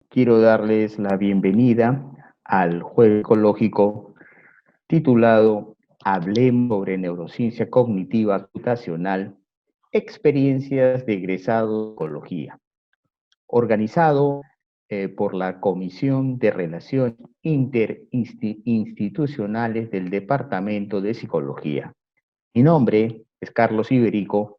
quiero darles la bienvenida al jueves ecológico titulado Hablemos sobre neurociencia cognitiva computacional, experiencias de egresado de ecología, organizado por la Comisión de Relaciones Interinstitucionales del Departamento de Psicología. Mi nombre es Carlos Iberico,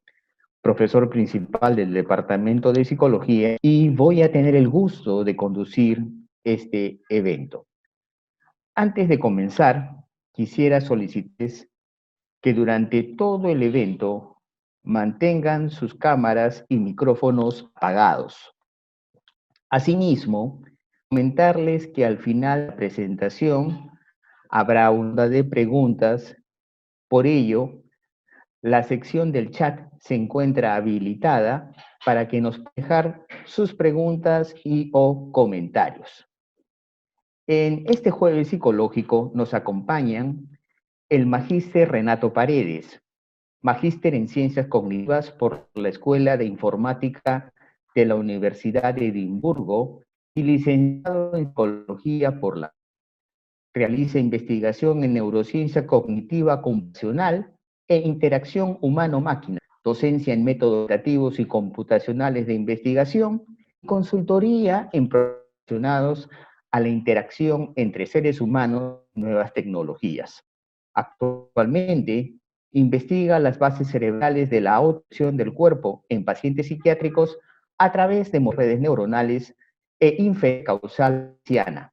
profesor principal del Departamento de Psicología, y voy a tener el gusto de conducir este evento. Antes de comenzar, quisiera solicitarles que durante todo el evento mantengan sus cámaras y micrófonos apagados. Asimismo, comentarles que al final de la presentación habrá una de preguntas. Por ello, la sección del chat se encuentra habilitada para que nos puedan dejar sus preguntas y o comentarios. En este jueves psicológico nos acompañan el magíster Renato Paredes, magíster en Ciencias Cognitivas por la Escuela de Informática de la Universidad de Edimburgo y licenciado en Psicología por la realiza investigación en neurociencia cognitiva computacional e interacción humano-máquina, docencia en métodos educativos y computacionales de investigación, consultoría en proyectos relacionados a la interacción entre seres humanos y nuevas tecnologías. Actualmente, investiga las bases cerebrales de la autopsia del cuerpo en pacientes psiquiátricos a través de redes neuronales e inferencia causal bayesiana,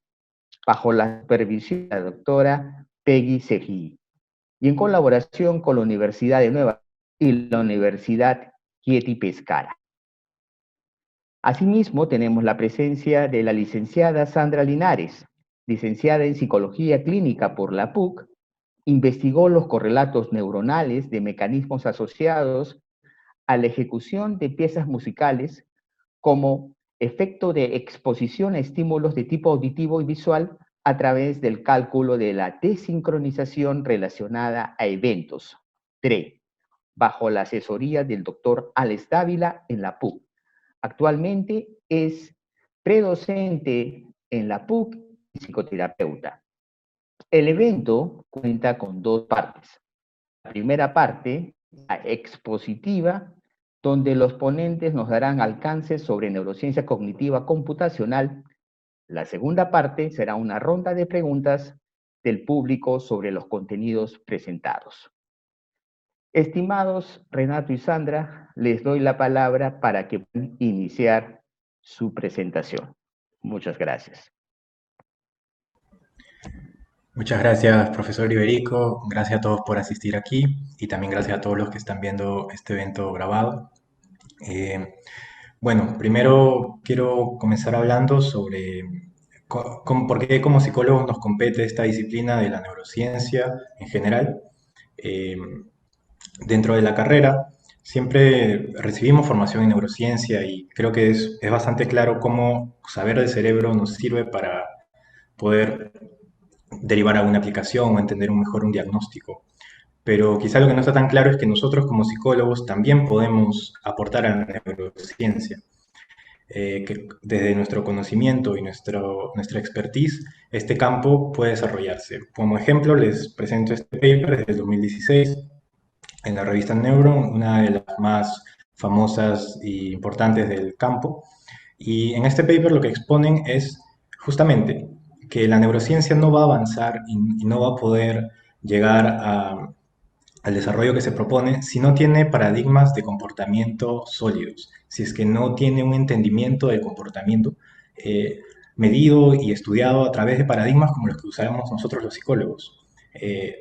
bajo la supervisión de la doctora Peggy Seji, y en colaboración con la Universidad de Nueva York y la Universidad Chieti Pescara. Asimismo, tenemos la presencia de la licenciada Sandra Linares, licenciada en Psicología Clínica por la PUC, investigó los correlatos neuronales de mecanismos asociados a la ejecución de piezas musicales como efecto de exposición a estímulos de tipo auditivo y visual a través del cálculo de la desincronización relacionada a eventos, DRE, bajo la asesoría del doctor Alex Dávila en la PUC. Actualmente es predocente en la PUC y psicoterapeuta. El evento cuenta con dos partes. La primera parte, la expositiva, donde los ponentes nos darán alcances sobre neurociencia cognitiva computacional. La segunda parte será una ronda de preguntas del público sobre los contenidos presentados. Estimados Renato y Sandra, les doy la palabra para que puedan iniciar su presentación. Muchas gracias. Muchas gracias, profesor Iberico. Gracias a todos por asistir aquí y también gracias a todos los que están viendo este evento grabado. Bueno, primero quiero comenzar hablando sobre por qué como psicólogos nos compete esta disciplina de la neurociencia en general. Eh, Dentro de la carrera siempre recibimos formación en neurociencia y creo que es bastante claro cómo saber del cerebro nos sirve para poder derivar a una aplicación o entender mejor un diagnóstico. Pero quizá lo que no está tan claro es que nosotros como psicólogos también podemos aportar a la neurociencia. Que desde nuestro conocimiento y nuestra expertise, este campo puede desarrollarse. Como ejemplo, les presento este paper desde el 2016 en la revista Neuro, una de las más famosas e importantes del campo. Y en este paper lo que exponen es justamente que la neurociencia no va a avanzar y no va a poder llegar al desarrollo que se propone si no tiene paradigmas de comportamiento sólidos, si es que no tiene un entendimiento del comportamiento medido y estudiado a través de paradigmas como los que usamos nosotros los psicólogos.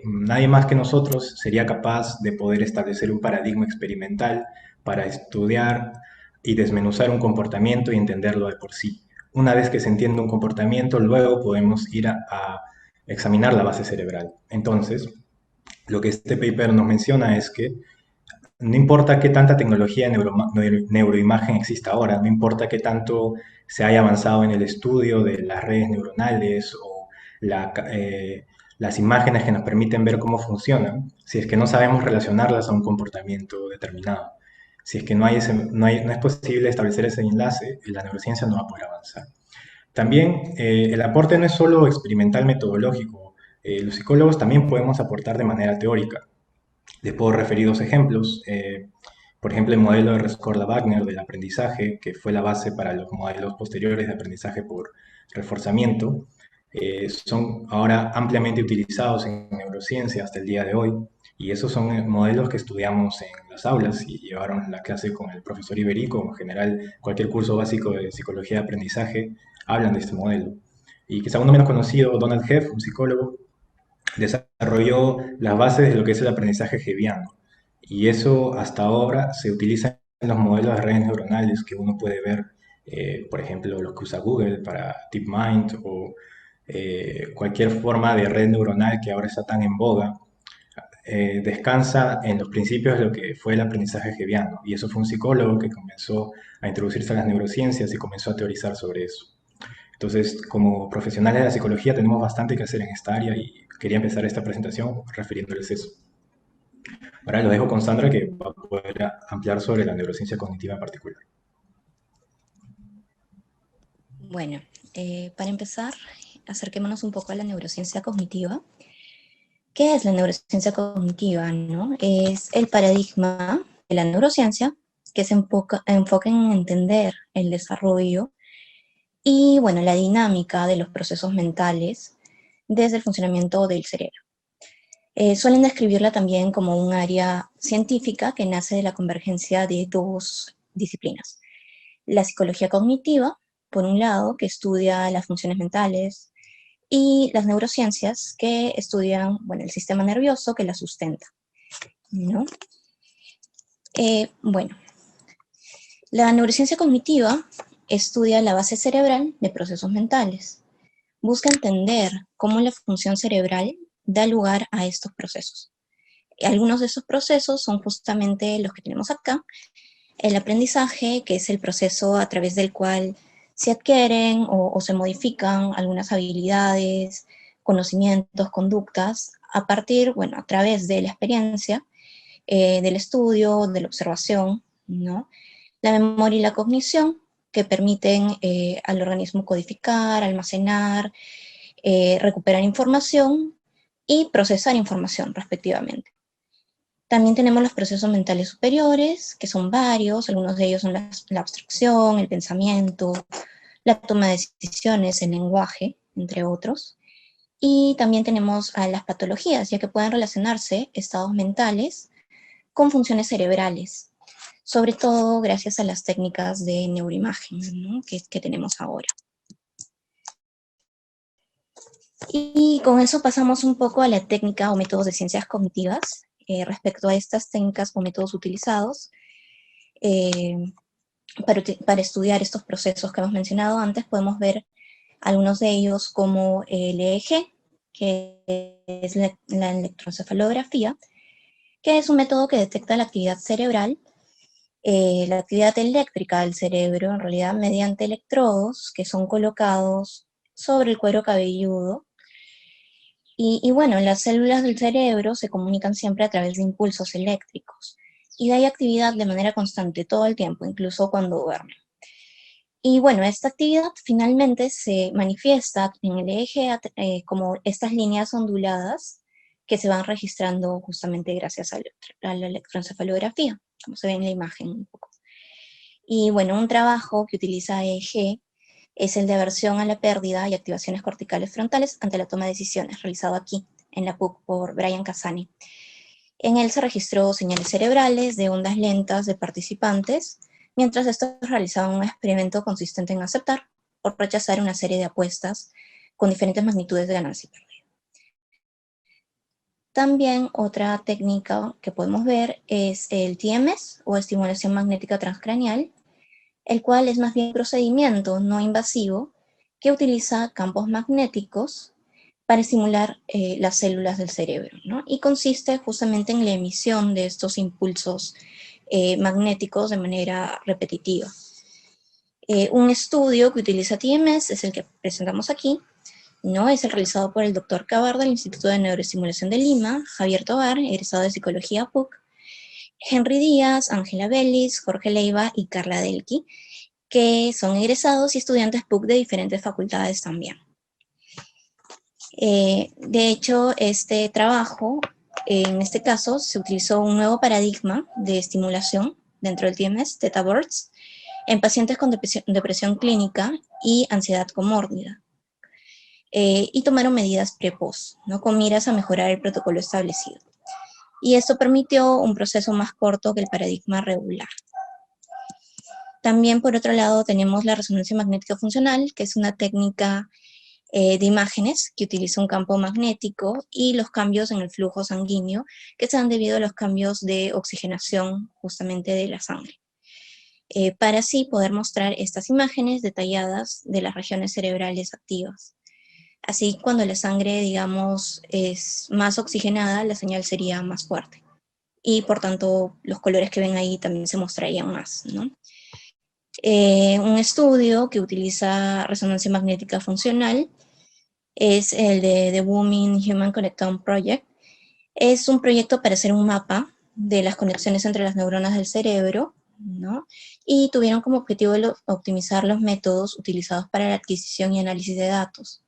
Nadie más que nosotros sería capaz de poder establecer un paradigma experimental para estudiar y desmenuzar un comportamiento y entenderlo de por sí. Una vez que se entiende un comportamiento, luego podemos ir a examinar la base cerebral. Entonces, lo que este paper nos menciona es que no importa qué tanta tecnología de neuroimagen exista ahora, no importa qué tanto se haya avanzado en el estudio de las redes neuronales o las imágenes que nos permiten ver cómo funcionan, si es que no sabemos relacionarlas a un comportamiento determinado, si es que no es posible establecer ese enlace, la neurociencia no va a poder avanzar. También el aporte no es solo experimental metodológico, los psicólogos también podemos aportar de manera teórica. Les puedo referir dos ejemplos. Por ejemplo, el modelo de Rescorla-Wagner del aprendizaje, que fue la base para los modelos posteriores de aprendizaje por reforzamiento, son ahora ampliamente utilizados en neurociencia hasta el día de hoy. Y esos son modelos que estudiamos en las aulas y llevaron la clase con el profesor Iberico. En general, cualquier curso básico de psicología de aprendizaje hablan de este modelo. Y quizá uno menos conocido, Donald Heff, un psicólogo, desarrolló las bases de lo que es el aprendizaje Hebbiano. Y eso hasta ahora se utiliza en los modelos de redes neuronales que uno puede ver, por ejemplo, los que usa Google para DeepMind o cualquier forma de red neuronal que ahora está tan en boga. Descansa en los principios de lo que fue el aprendizaje Hebbiano. Y eso fue un psicólogo que comenzó a introducirse a las neurociencias y comenzó a teorizar sobre eso. Entonces, como profesionales de la psicología tenemos bastante que hacer en esta área y quería empezar esta presentación refiriéndoles eso. Ahora lo dejo con Sandra que va a poder ampliar sobre la neurociencia cognitiva en particular. Bueno, para empezar, acerquémonos un poco a la neurociencia cognitiva. ¿Qué es la neurociencia cognitiva? ¿No? Es el paradigma de la neurociencia que se enfoca en entender el desarrollo y, bueno, la dinámica de los procesos mentales desde el funcionamiento del cerebro. Suelen describirla también como un área científica que nace de la convergencia de dos disciplinas. La psicología cognitiva, por un lado, que estudia las funciones mentales, y las neurociencias, que estudian, bueno, el sistema nervioso que la sustenta, ¿no? Bueno, la neurociencia cognitiva estudia la base cerebral de procesos mentales. Busca entender cómo la función cerebral da lugar a estos procesos. Algunos de esos procesos son justamente los que tenemos acá. El aprendizaje, que es el proceso a través del cual se adquieren o se modifican algunas habilidades, conocimientos, conductas, a partir, bueno, a través de la experiencia, del estudio, de la observación, ¿no? La memoria y la cognición, que permiten al organismo codificar, almacenar, recuperar información y procesar información, respectivamente. También tenemos los procesos mentales superiores, que son varios, algunos de ellos son la abstracción, el pensamiento, la toma de decisiones, el lenguaje, entre otros. Y también tenemos a las patologías, ya que pueden relacionarse estados mentales con funciones cerebrales, sobre todo gracias a las técnicas de neuroimagen, ¿no? que tenemos ahora. Y con eso pasamos un poco a la técnica o métodos de ciencias cognitivas. Respecto a estas técnicas o métodos utilizados para estudiar estos procesos que hemos mencionado antes, podemos ver algunos de ellos como el EEG, que es la electroencefalografía, que es un método que detecta la actividad cerebral, la actividad eléctrica del cerebro, en realidad mediante electrodos que son colocados sobre el cuero cabelludo. Y bueno, las células del cerebro se comunican siempre a través de impulsos eléctricos. Y hay actividad de manera constante todo el tiempo, incluso cuando duermen. Y bueno, esta actividad finalmente se manifiesta en el eje como estas líneas onduladas que se van registrando justamente gracias a la electroencefalografía, como se ve en la imagen un poco. Y bueno, un trabajo que utiliza EEG es el de aversión a la pérdida y activaciones corticales frontales ante la toma de decisiones, realizado aquí en la PUC por Brian Casani. En él se registró señales cerebrales de ondas lentas de participantes, mientras estos realizaban un experimento consistente en aceptar o rechazar una serie de apuestas con diferentes magnitudes de ganancia y pérdida. También otra técnica que podemos ver es el TMS, o estimulación magnética transcraneal, el cual es más bien un procedimiento no invasivo que utiliza campos magnéticos para estimular las células del cerebro, ¿no? Y consiste justamente en la emisión de estos impulsos magnéticos de manera repetitiva. Un estudio que utiliza TMS es el que presentamos aquí, ¿no? Es el realizado por el Dr. Cabar del Instituto de Neuroestimulación de Lima, Javier Tovar, egresado de Psicología PUC, Henry Díaz, Ángela Vélez, Jorge Leiva y Carla Delqui. que son egresados y estudiantes PUC de diferentes facultades también. De hecho, este trabajo, en este caso, se utilizó un nuevo paradigma de estimulación dentro del TMS, Theta Bursts, en pacientes con depresión clínica y ansiedad comórbida. Y tomaron medidas pre-post, ¿no? Con miras a mejorar el protocolo establecido. Y esto permitió un proceso más corto que el paradigma regular. También, por otro lado, tenemos la resonancia magnética funcional, que es una técnica de imágenes que utiliza un campo magnético y los cambios en el flujo sanguíneo que se dan debido a los cambios de oxigenación justamente de la sangre. Para así poder mostrar estas imágenes detalladas de las regiones cerebrales activas. Así, cuando la sangre, digamos, es más oxigenada, la señal sería más fuerte. Y por tanto, los colores que ven ahí también se mostrarían más, ¿no? Un estudio que utiliza resonancia magnética funcional es el de The Booming Human Connectome Project. Es un proyecto para hacer un mapa de las conexiones entre las neuronas del cerebro, ¿no? Y tuvieron como objetivo optimizar los métodos utilizados para la adquisición y análisis de datos.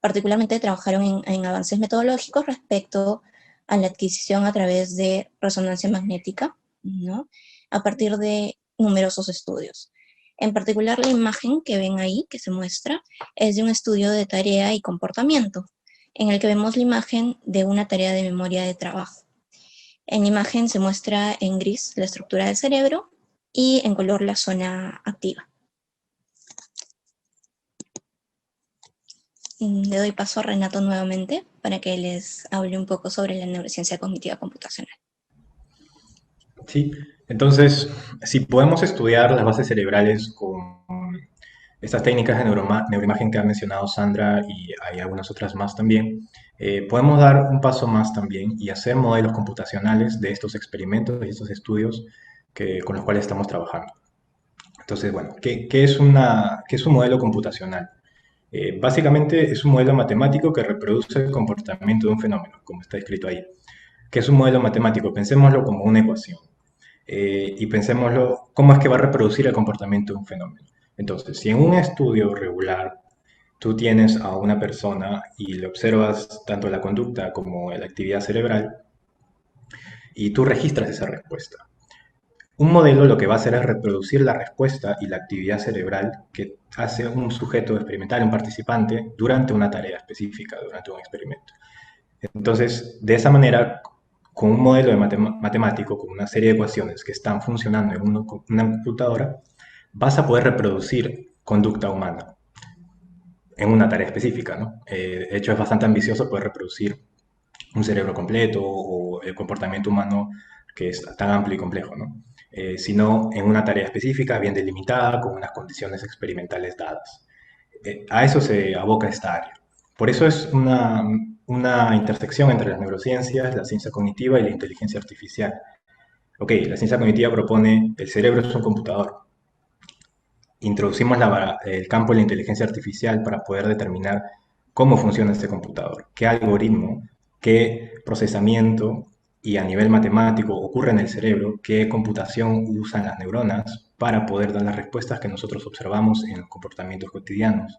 Particularmente trabajaron en avances metodológicos respecto a la adquisición a través de resonancia magnética, ¿no? A partir de numerosos estudios. En particular, la imagen que ven ahí, que se muestra, es de un estudio de tarea y comportamiento, en el que vemos la imagen de una tarea de memoria de trabajo. En la imagen se muestra en gris la estructura del cerebro y en color la zona activa. Le doy paso a Renato nuevamente para que les hable un poco sobre la neurociencia cognitiva computacional. Sí, entonces, si podemos estudiar las bases cerebrales con estas técnicas de neuroimagen que ha mencionado Sandra y hay algunas otras más también, podemos dar un paso más también y hacer modelos computacionales de estos experimentos y estos estudios con los cuales estamos trabajando. Entonces, bueno, ¿qué es un modelo computacional? Básicamente es un modelo matemático que reproduce el comportamiento de un fenómeno, como está escrito ahí. ¿Qué es un modelo matemático? Pensémoslo como una ecuación. Y pensémoslo, ¿cómo es que va a reproducir el comportamiento de un fenómeno? Entonces, si en un estudio regular tú tienes a una persona y le observas tanto la conducta como la actividad cerebral y tú registras esa respuesta. Un modelo lo que va a hacer es reproducir la respuesta y la actividad cerebral que hace un sujeto experimental, un participante, durante una tarea específica, durante un experimento. Entonces, de esa manera, con un modelo de matemático, con una serie de ecuaciones que están funcionando en una computadora, vas a poder reproducir conducta humana en una tarea específica, ¿no? De hecho, es bastante ambicioso poder reproducir un cerebro completo o el comportamiento humano que es tan amplio y complejo, ¿no? Sino en una tarea específica, bien delimitada, con unas condiciones experimentales dadas. A eso se aboca esta área. Por eso es una intersección entre las neurociencias, la ciencia cognitiva y la inteligencia artificial. Ok, la ciencia cognitiva propone el cerebro es un computador. Introducimos el campo de la inteligencia artificial para poder determinar cómo funciona este computador, qué algoritmo, qué procesamiento y a nivel matemático ocurre en el cerebro, qué computación usan las neuronas para poder dar las respuestas que nosotros observamos en los comportamientos cotidianos.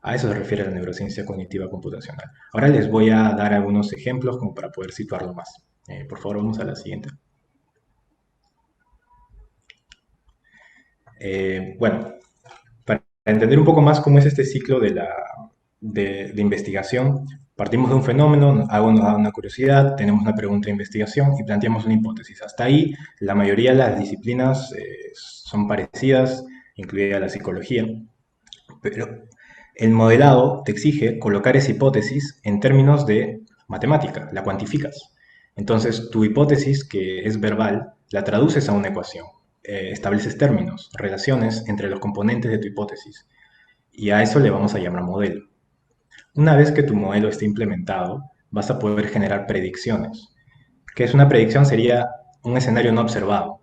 A eso se refiere la neurociencia cognitiva computacional. Ahora les voy a dar algunos ejemplos como para poder situarlo más. Por favor, vamos a la siguiente. Bueno, para entender un poco más cómo es este ciclo de investigación, partimos de un fenómeno, algo nos da una curiosidad, tenemos una pregunta de investigación y planteamos una hipótesis. Hasta ahí, la mayoría de las disciplinas son parecidas, incluida la psicología, pero el modelado te exige colocar esa hipótesis en términos de matemática, la cuantificas. Entonces, tu hipótesis, que es verbal, la traduces a una ecuación. Estableces términos, relaciones entre los componentes de tu hipótesis. Y a eso le vamos a llamar modelo. Una vez que tu modelo esté implementado, vas a poder generar predicciones. ¿Qué es una predicción? Sería un escenario no observado.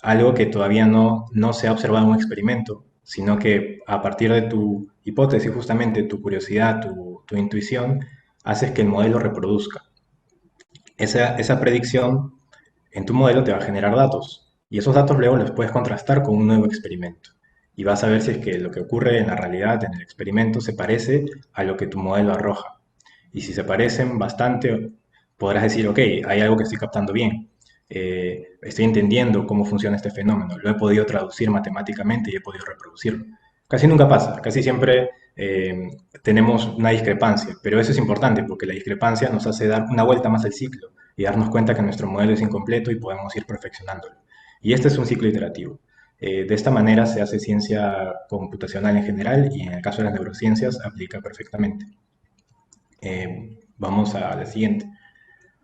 Algo que todavía no se ha observado en un experimento, sino que a partir de tu hipótesis, justamente tu curiosidad, tu intuición, haces que el modelo reproduzca. Esa predicción en tu modelo te va a generar datos. Y esos datos luego los puedes contrastar con un nuevo experimento. Y vas a ver si es que lo que ocurre en la realidad, en el experimento, se parece a lo que tu modelo arroja. Y si se parecen bastante, podrás decir, ok, hay algo que estoy captando bien. Estoy entendiendo cómo funciona este fenómeno. Lo he podido traducir matemáticamente y he podido reproducirlo. Casi nunca pasa, casi siempre tenemos una discrepancia, pero eso es importante porque la discrepancia nos hace dar una vuelta más al ciclo y darnos cuenta que nuestro modelo es incompleto y podemos ir perfeccionándolo. Y este es un ciclo iterativo. De esta manera se hace ciencia computacional en general y en el caso de las neurociencias aplica perfectamente. Vamos a la siguiente.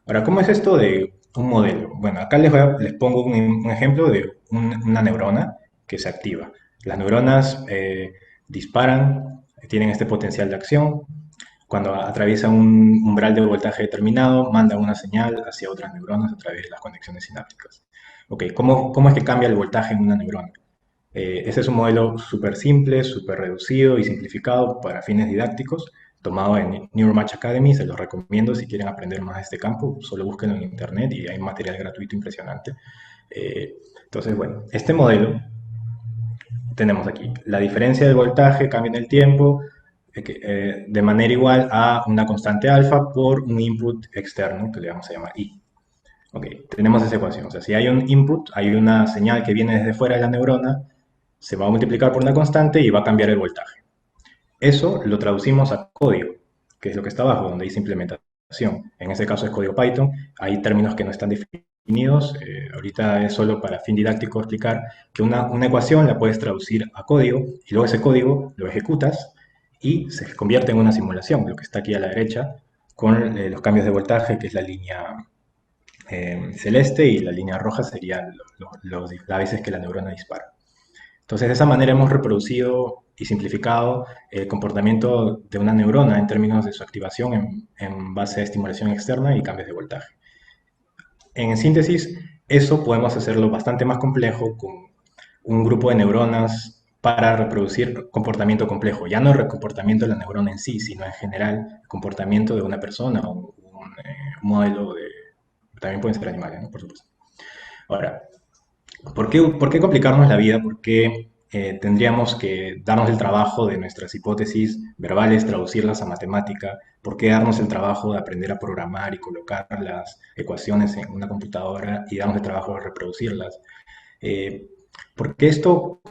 Ahora, ¿cómo es esto de un modelo? Bueno, acá les pongo un ejemplo de una neurona que se activa. Las neuronas disparan, tienen este potencial de acción. Cuando atraviesan un umbral de voltaje determinado, mandan una señal hacia otras neuronas a través de las conexiones sinápticas. Ok, ¿cómo es que cambia el voltaje en una neurona? Este es un modelo súper simple, súper reducido y simplificado para fines didácticos, tomado en Neuromatch Academy. Se los recomiendo si quieren aprender más de este campo. Solo búsquenlo en internet y hay material gratuito impresionante. Entonces, bueno, este modelo tenemos aquí. La diferencia del voltaje cambia en el tiempo de manera igual a una constante alfa por un input externo que le vamos a llamar I. Ok, tenemos esa ecuación. O sea, si hay un input, hay una señal que viene desde fuera de la neurona, se va a multiplicar por una constante y va a cambiar el voltaje. Eso lo traducimos a código, que es lo que está abajo, donde dice implementación. En este caso es código Python. Hay términos que no están definidos. Ahorita es solo para fin didáctico explicar que una ecuación la puedes traducir a código y luego ese código lo ejecutas y se convierte en una simulación, lo que está aquí a la derecha, con los cambios de voltaje, que es la línea celeste, y la línea roja serían las veces que la neurona dispara. Entonces, de esa manera hemos reproducido y simplificado el comportamiento de una neurona en términos de su activación en base a estimulación externa y cambios de voltaje. En síntesis, eso podemos hacerlo bastante más complejo con un grupo de neuronas para reproducir comportamiento complejo. Ya no el comportamiento de la neurona en sí, sino en general el comportamiento de una persona o un modelo de... También pueden ser animales, ¿no? Por supuesto. Ahora, ¿por qué complicarnos la vida? ¿Por qué tendríamos que darnos el trabajo de nuestras hipótesis verbales, traducirlas a matemática? ¿Por qué darnos el trabajo de aprender a programar y colocar las ecuaciones en una computadora y darnos el trabajo de reproducirlas? Eh, Porque esto,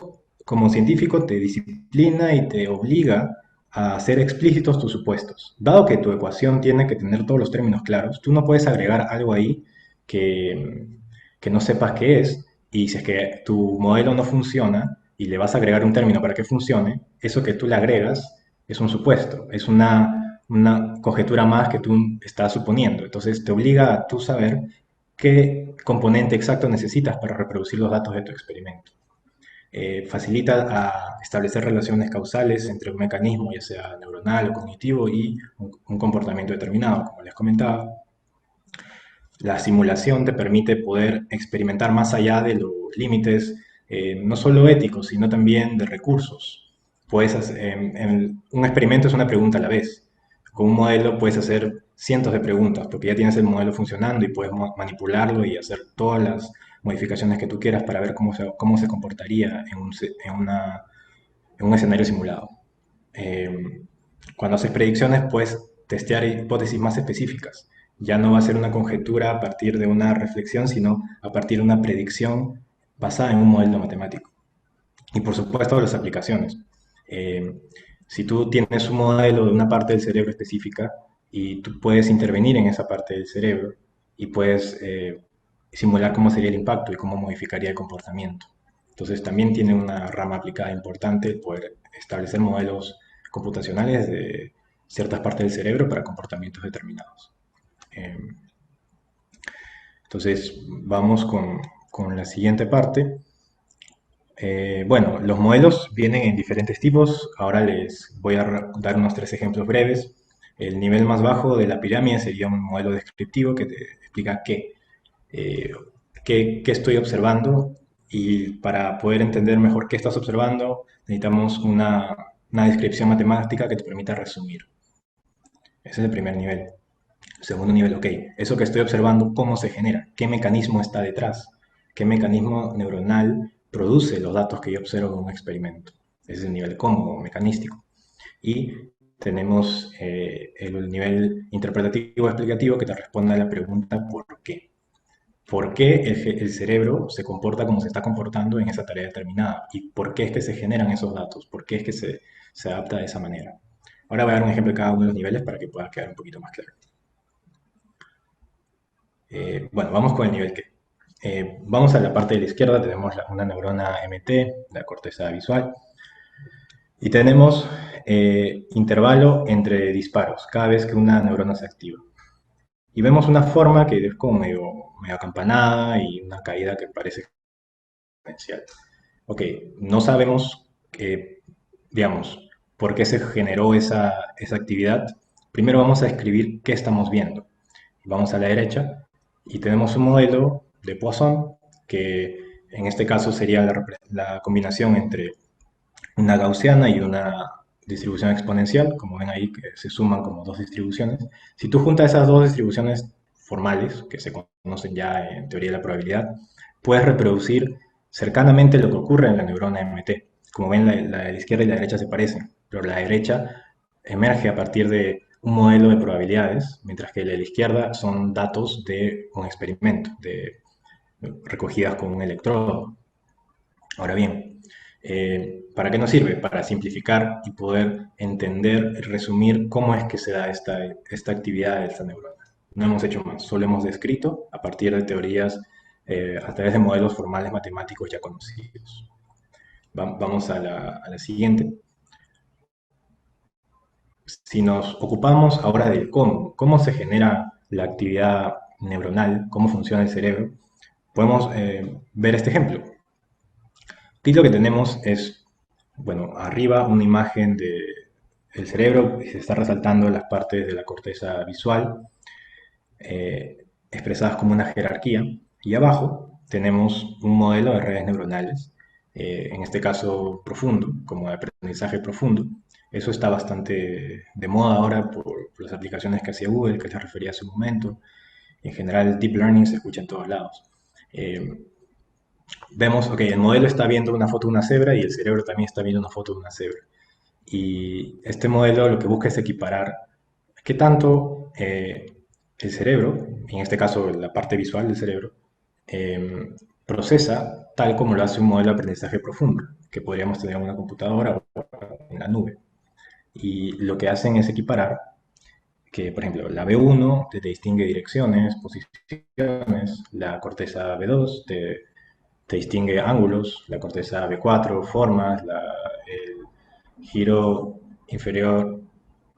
como científico, te disciplina y te obliga a hacer explícitos tus supuestos. Dado que tu ecuación tiene que tener todos los términos claros, tú no puedes agregar algo ahí que, que no sepas qué es, y si es que tu modelo no funciona y le vas a agregar un término para que funcione, eso que tú le agregas es un supuesto, es una conjetura más que tú estás suponiendo. Entonces te obliga a tú saber qué componente exacto necesitas para reproducir los datos de tu experimento. Facilita a establecer relaciones causales entre un mecanismo, ya sea neuronal o cognitivo, y un comportamiento determinado, como les comentaba. La simulación te permite poder experimentar más allá de los límites, no solo éticos, sino también de recursos. Puedes un experimento es una pregunta a la vez. Con un modelo puedes hacer cientos de preguntas, porque ya tienes el modelo funcionando y puedes manipularlo y hacer todas las modificaciones que tú quieras para ver cómo se comportaría en un escenario simulado. Cuando haces predicciones, puedes testear hipótesis más específicas. Ya no va a ser una conjetura a partir de una reflexión, sino a partir de una predicción basada en un modelo matemático. Y por supuesto, las aplicaciones. Eh, si tú tienes un modelo de una parte del cerebro específica y tú puedes intervenir en esa parte del cerebro y puedes simular cómo sería el impacto y cómo modificaría el comportamiento. Entonces también tiene una rama aplicada importante el poder establecer modelos computacionales de ciertas partes del cerebro para comportamientos determinados. Eh, entonces vamos con la siguiente parte. Bueno, los modelos vienen en diferentes tipos. Ahora les voy a dar unos 3 ejemplos breves. El nivel más bajo de la pirámide sería un modelo descriptivo que te explica eh, qué estoy observando, y para poder entender mejor qué estás observando necesitamos una descripción matemática que te permita resumir. Ese es el primer nivel. Segundo nivel, ok, eso que estoy observando, ¿cómo se genera? ¿Qué mecanismo está detrás? qué mecanismo neuronal produce los datos que yo observo en un experimento. Ese es el nivel combo, mecanístico. Y tenemos el nivel interpretativo explicativo que te responde a la pregunta ¿por qué? ¿Por qué el cerebro se comporta como se está comportando en esa tarea determinada? ¿Y por qué es que se generan esos datos? ¿Por qué es que se adapta de esa manera? Ahora voy a dar un ejemplo de cada uno de los niveles para que pueda quedar un poquito más claro. Bueno, vamos con el nivel que. Vamos a la parte de la izquierda, tenemos una neurona MT, la corteza visual, y tenemos intervalo entre disparos, cada vez que una neurona se activa. Y vemos una forma que es como medio acampanada y una caída que parece exponencial. Ok, no sabemos, digamos, por qué se generó esa actividad. Primero vamos a escribir qué estamos viendo. Vamos a la derecha y tenemos un modelo de Poisson que en este caso sería la combinación entre una gaussiana y una distribución exponencial. Como ven ahí, que se suman como dos distribuciones. Si tú juntas esas dos distribuciones formales, que se conocen ya en teoría de la probabilidad, puedes reproducir cercanamente lo que ocurre en la neurona MT. Como ven, la de la izquierda y la derecha se parecen, pero la derecha emerge a partir de un modelo de probabilidades, mientras que la de la izquierda son datos de un experimento, recogidas con un electrodo. Ahora bien, ¿para qué nos sirve? Para simplificar y poder entender y resumir cómo es que se da esta actividad de esta neurona. No hemos hecho más, solo hemos descrito a partir de teorías, a través de modelos formales matemáticos ya conocidos. Vamos a la siguiente. Si nos ocupamos ahora del cómo se genera la actividad neuronal, cómo funciona el cerebro, podemos ver este ejemplo. Aquí lo que tenemos es, bueno, arriba una imagen del cerebro y se está resaltando las partes de la corteza visual expresadas como una jerarquía, y abajo tenemos un modelo de redes neuronales, en este caso profundo, como de aprendizaje profundo. Eso está bastante de moda ahora por las aplicaciones que hacía Google, que les refería hace un momento. En general, Deep Learning se escucha en todos lados. Vemos, ok, el modelo está viendo una foto de una cebra y el cerebro también está viendo una foto de una cebra. Y este modelo lo que busca es equiparar qué tanto el cerebro, en este caso la parte visual del cerebro, procesa tal como lo hace un modelo de aprendizaje profundo, que podríamos tener en una computadora o en la nube. Y lo que hacen es equiparar que, por ejemplo, la B1 te distingue direcciones, posiciones, la corteza B2 te distingue ángulos, la corteza B4 formas, el giro inferior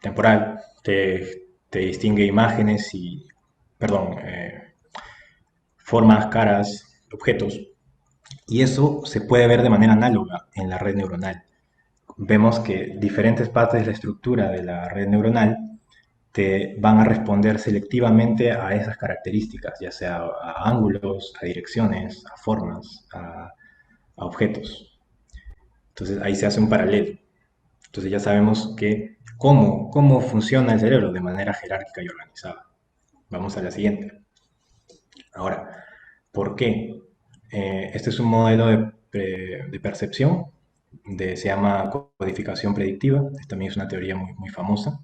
temporal te distingue imágenes y, perdón, formas, caras, objetos. Y eso se puede ver de manera análoga en la red neuronal. Vemos que diferentes partes de la estructura de la red neuronal te van a responder selectivamente a esas características, ya sea a ángulos, a direcciones, a formas, a objetos. Entonces ahí se hace un paralelo. Entonces ya sabemos que cómo funciona el cerebro de manera jerárquica y organizada. Vamos a la siguiente. Ahora, ¿por qué? Este es un modelo de percepción, se llama codificación predictiva. Esta también es una teoría muy famosa.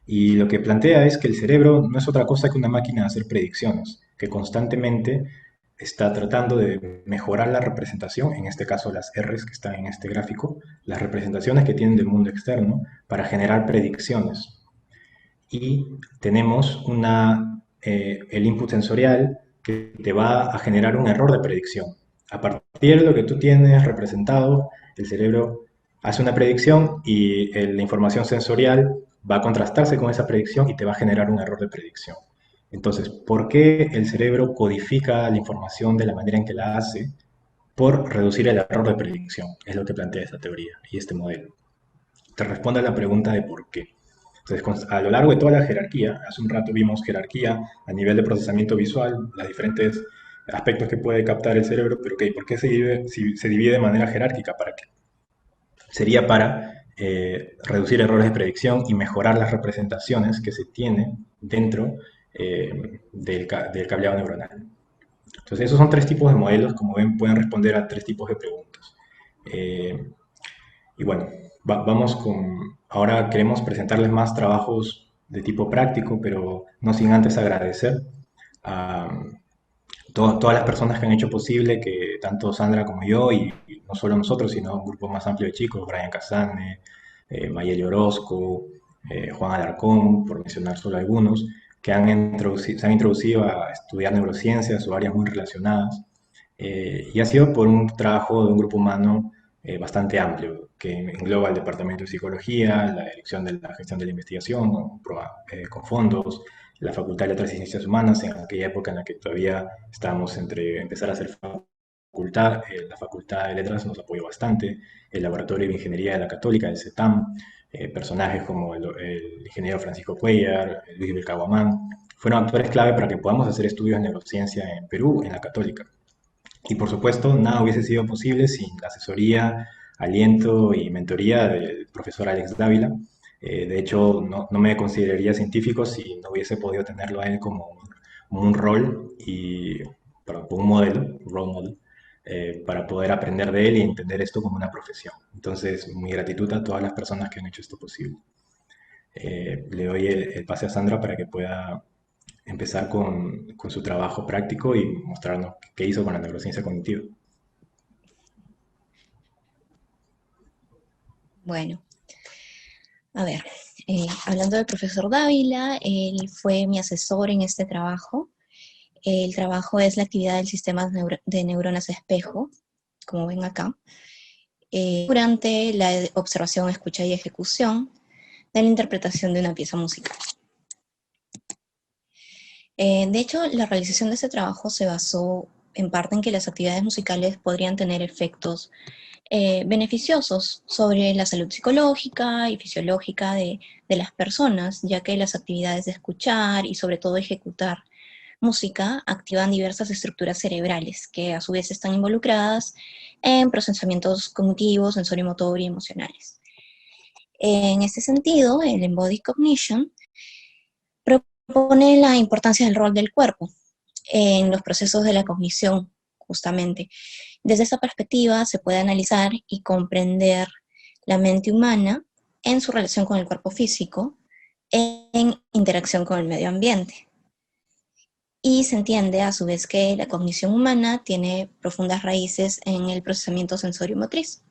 Y lo que plantea es que el cerebro no es otra cosa que una máquina de hacer predicciones, que constantemente está tratando de mejorar la representación, en este caso las R's que están en este gráfico, las representaciones que tienen del mundo externo para generar predicciones. Y tenemos el input sensorial que te va a generar un error de predicción. A partir de lo que tú tienes representado, el cerebro hace una predicción y la información sensorial va a contrastarse con esa predicción y te va a generar un error de predicción. Entonces, ¿por qué el cerebro codifica la información de la manera en que la hace? Por reducir el error de predicción, es lo que plantea esta teoría y este modelo. Te responde a la pregunta de por qué. Entonces, a lo largo de toda la jerarquía, hace un rato vimos jerarquía a nivel de procesamiento visual, los diferentes aspectos que puede captar el cerebro, pero okay, ¿por qué se divide de manera jerárquica? ¿Para qué? Sería para reducir errores de predicción y mejorar las representaciones que se tienen dentro del cableado neuronal. Entonces, esos son tres tipos de modelos, como ven, pueden responder a tres tipos de preguntas. Eh, y bueno, vamos con... Ahora queremos presentarles más trabajos de tipo práctico, pero no sin antes agradecer a todas las personas que han hecho posible que tanto Sandra como yo, y no solo nosotros, sino un grupo más amplio de chicos, Brian Casane, Mayeli Orozco, Juan Alarcón, por mencionar solo algunos, que se han introducido a estudiar neurociencias o áreas muy relacionadas. Y ha sido por un trabajo de un grupo humano bastante amplio, que engloba el Departamento de Psicología, la Dirección de la Gestión de la Investigación, con fondos, la Facultad de Letras y Ciencias Humanas, en aquella época en la que todavía estábamos entre empezar a hacer facultad, la Facultad de Letras nos apoyó bastante, el Laboratorio de Ingeniería de la Católica, el CETAM, personajes como el ingeniero Francisco Cuellar, Luis Belcaguamán, fueron actores clave para que podamos hacer estudios de neurociencia en Perú, en la Católica. Y por supuesto, nada hubiese sido posible sin la asesoría, aliento y mentoría del profesor Alex Dávila. De hecho, no me consideraría científico si no hubiese podido tenerlo a él como un rol y como un modelo, role model, para poder aprender de él y entender esto como una profesión. Entonces, mi gratitud a todas las personas que han hecho esto posible. Le doy el pase a Sandra para que pueda empezar con su trabajo práctico y mostrarnos qué hizo con la neurociencia cognitiva. Bueno, a ver, hablando del profesor Dávila, él fue mi asesor en este trabajo. El trabajo es la actividad del sistema de neuronas espejo, como ven acá, durante la observación, escucha y ejecución de la interpretación de una pieza musical. De hecho, la realización de este trabajo se basó en parte en que las actividades musicales podrían tener efectos beneficiosos sobre la salud psicológica y fisiológica de las personas, ya que las actividades de escuchar y sobre todo ejecutar música activan diversas estructuras cerebrales que a su vez están involucradas en procesamientos cognitivos, sensorimotor y emocionales. En este sentido, el Embodied Cognition propone la importancia del rol del cuerpo en los procesos de la cognición, justamente. Desde esta perspectiva se puede analizar y comprender la mente humana en su relación con el cuerpo físico, en interacción con el medio ambiente. Y se entiende a su vez que la cognición humana tiene profundas raíces en el procesamiento sensorio-motriz,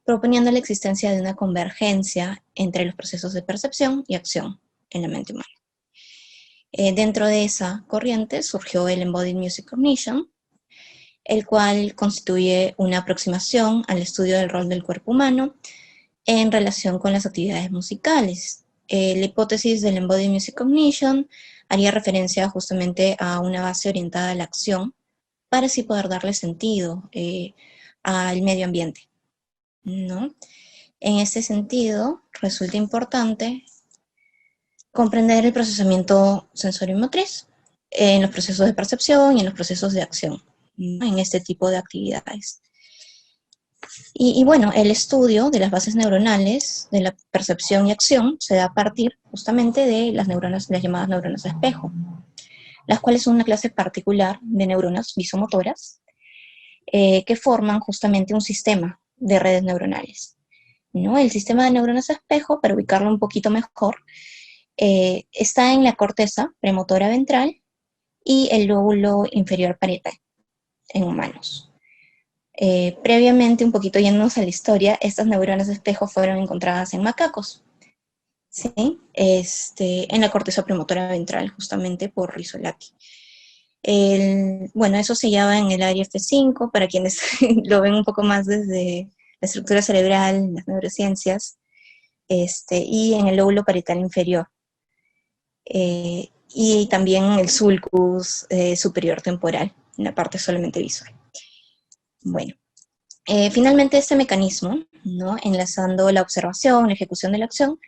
proponiendo la existencia de una convergencia entre los procesos de percepción y acción en la mente humana. Dentro de esa corriente surgió el Embodied Music Cognition, el cual constituye una aproximación al estudio del rol del cuerpo humano en relación con las actividades musicales. La hipótesis del Embodied Music Cognition haría referencia justamente a una base orientada a la acción para así poder darle sentido al medio ambiente, ¿no? En este sentido, resulta importante comprender el procesamiento sensorio-motriz en los procesos de percepción y en los procesos de acción, ¿no? En este tipo de actividades. Y bueno, el estudio de las bases neuronales de la percepción y acción se da a partir justamente de las neuronas, las llamadas neuronas de espejo, las cuales son una clase particular de neuronas visomotoras que forman justamente un sistema de redes neuronales, ¿no? El sistema de neuronas de espejo, para ubicarlo un poquito mejor, está en la corteza premotora ventral y el lóbulo inferior parietal en humanos. Previamente, un poquito yéndonos a la historia, estas neuronas de espejo fueron encontradas en macacos, ¿sí? En la corteza premotora ventral, justamente por Rizzolatti. Bueno, eso se llama en el área F5, para quienes lo ven un poco más desde la estructura cerebral, las neurociencias, y en el lóbulo parietal inferior. Y también el sulcus superior temporal, en la parte solamente visual. Bueno, finalmente este mecanismo, ¿no?, enlazando la observación, la ejecución de la acción,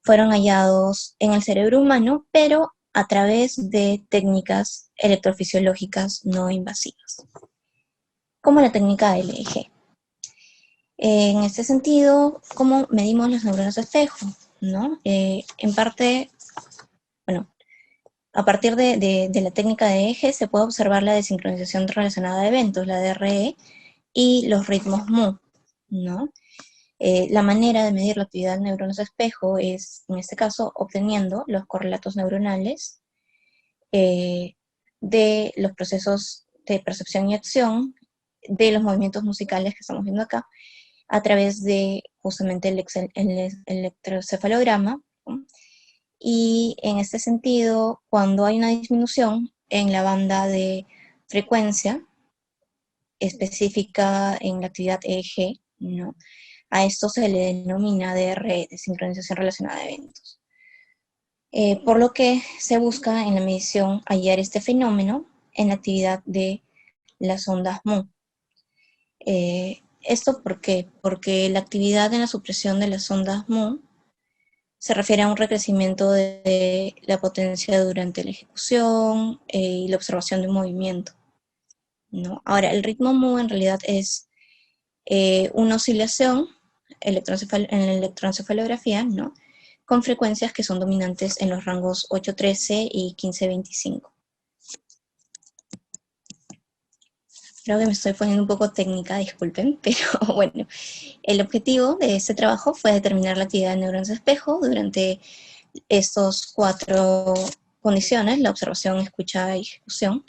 fueron hallados en el cerebro humano, pero a través de técnicas electrofisiológicas no invasivas, como la técnica del EEG. En este sentido, ¿cómo medimos las neuronas de espejo? ¿No? En parte, bueno, A partir de la técnica de eje se puede observar la desincronización relacionada a eventos, la DRE, y los ritmos mu, ¿no? La manera de medir la actividad de neuronas espejo es, en este caso, obteniendo los correlatos neuronales de los procesos de percepción y acción de los movimientos musicales que estamos viendo acá, a través de justamente el electrocefalograma, ¿no? Y en este sentido, cuando hay una disminución en la banda de frecuencia específica en la actividad EEG, ¿no? A esto se le denomina DRE, de sincronización relacionada a eventos. Por lo que se busca en la medición hallar este fenómeno en la actividad de las ondas mu. ¿Esto por qué? Porque la actividad en la supresión de las ondas mu se refiere a un recrecimiento de la potencia durante la ejecución y la observación de un movimiento, ¿no? Ahora, el ritmo mu en realidad es una oscilación en la electroencefalografía, ¿no? Con frecuencias que son dominantes en los rangos 813 y 1525. Creo que me estoy poniendo un poco técnica, disculpen, pero bueno, el objetivo de este trabajo fue determinar la actividad de neuronas espejo durante estos 4 condiciones: la observación, escucha y ejecución.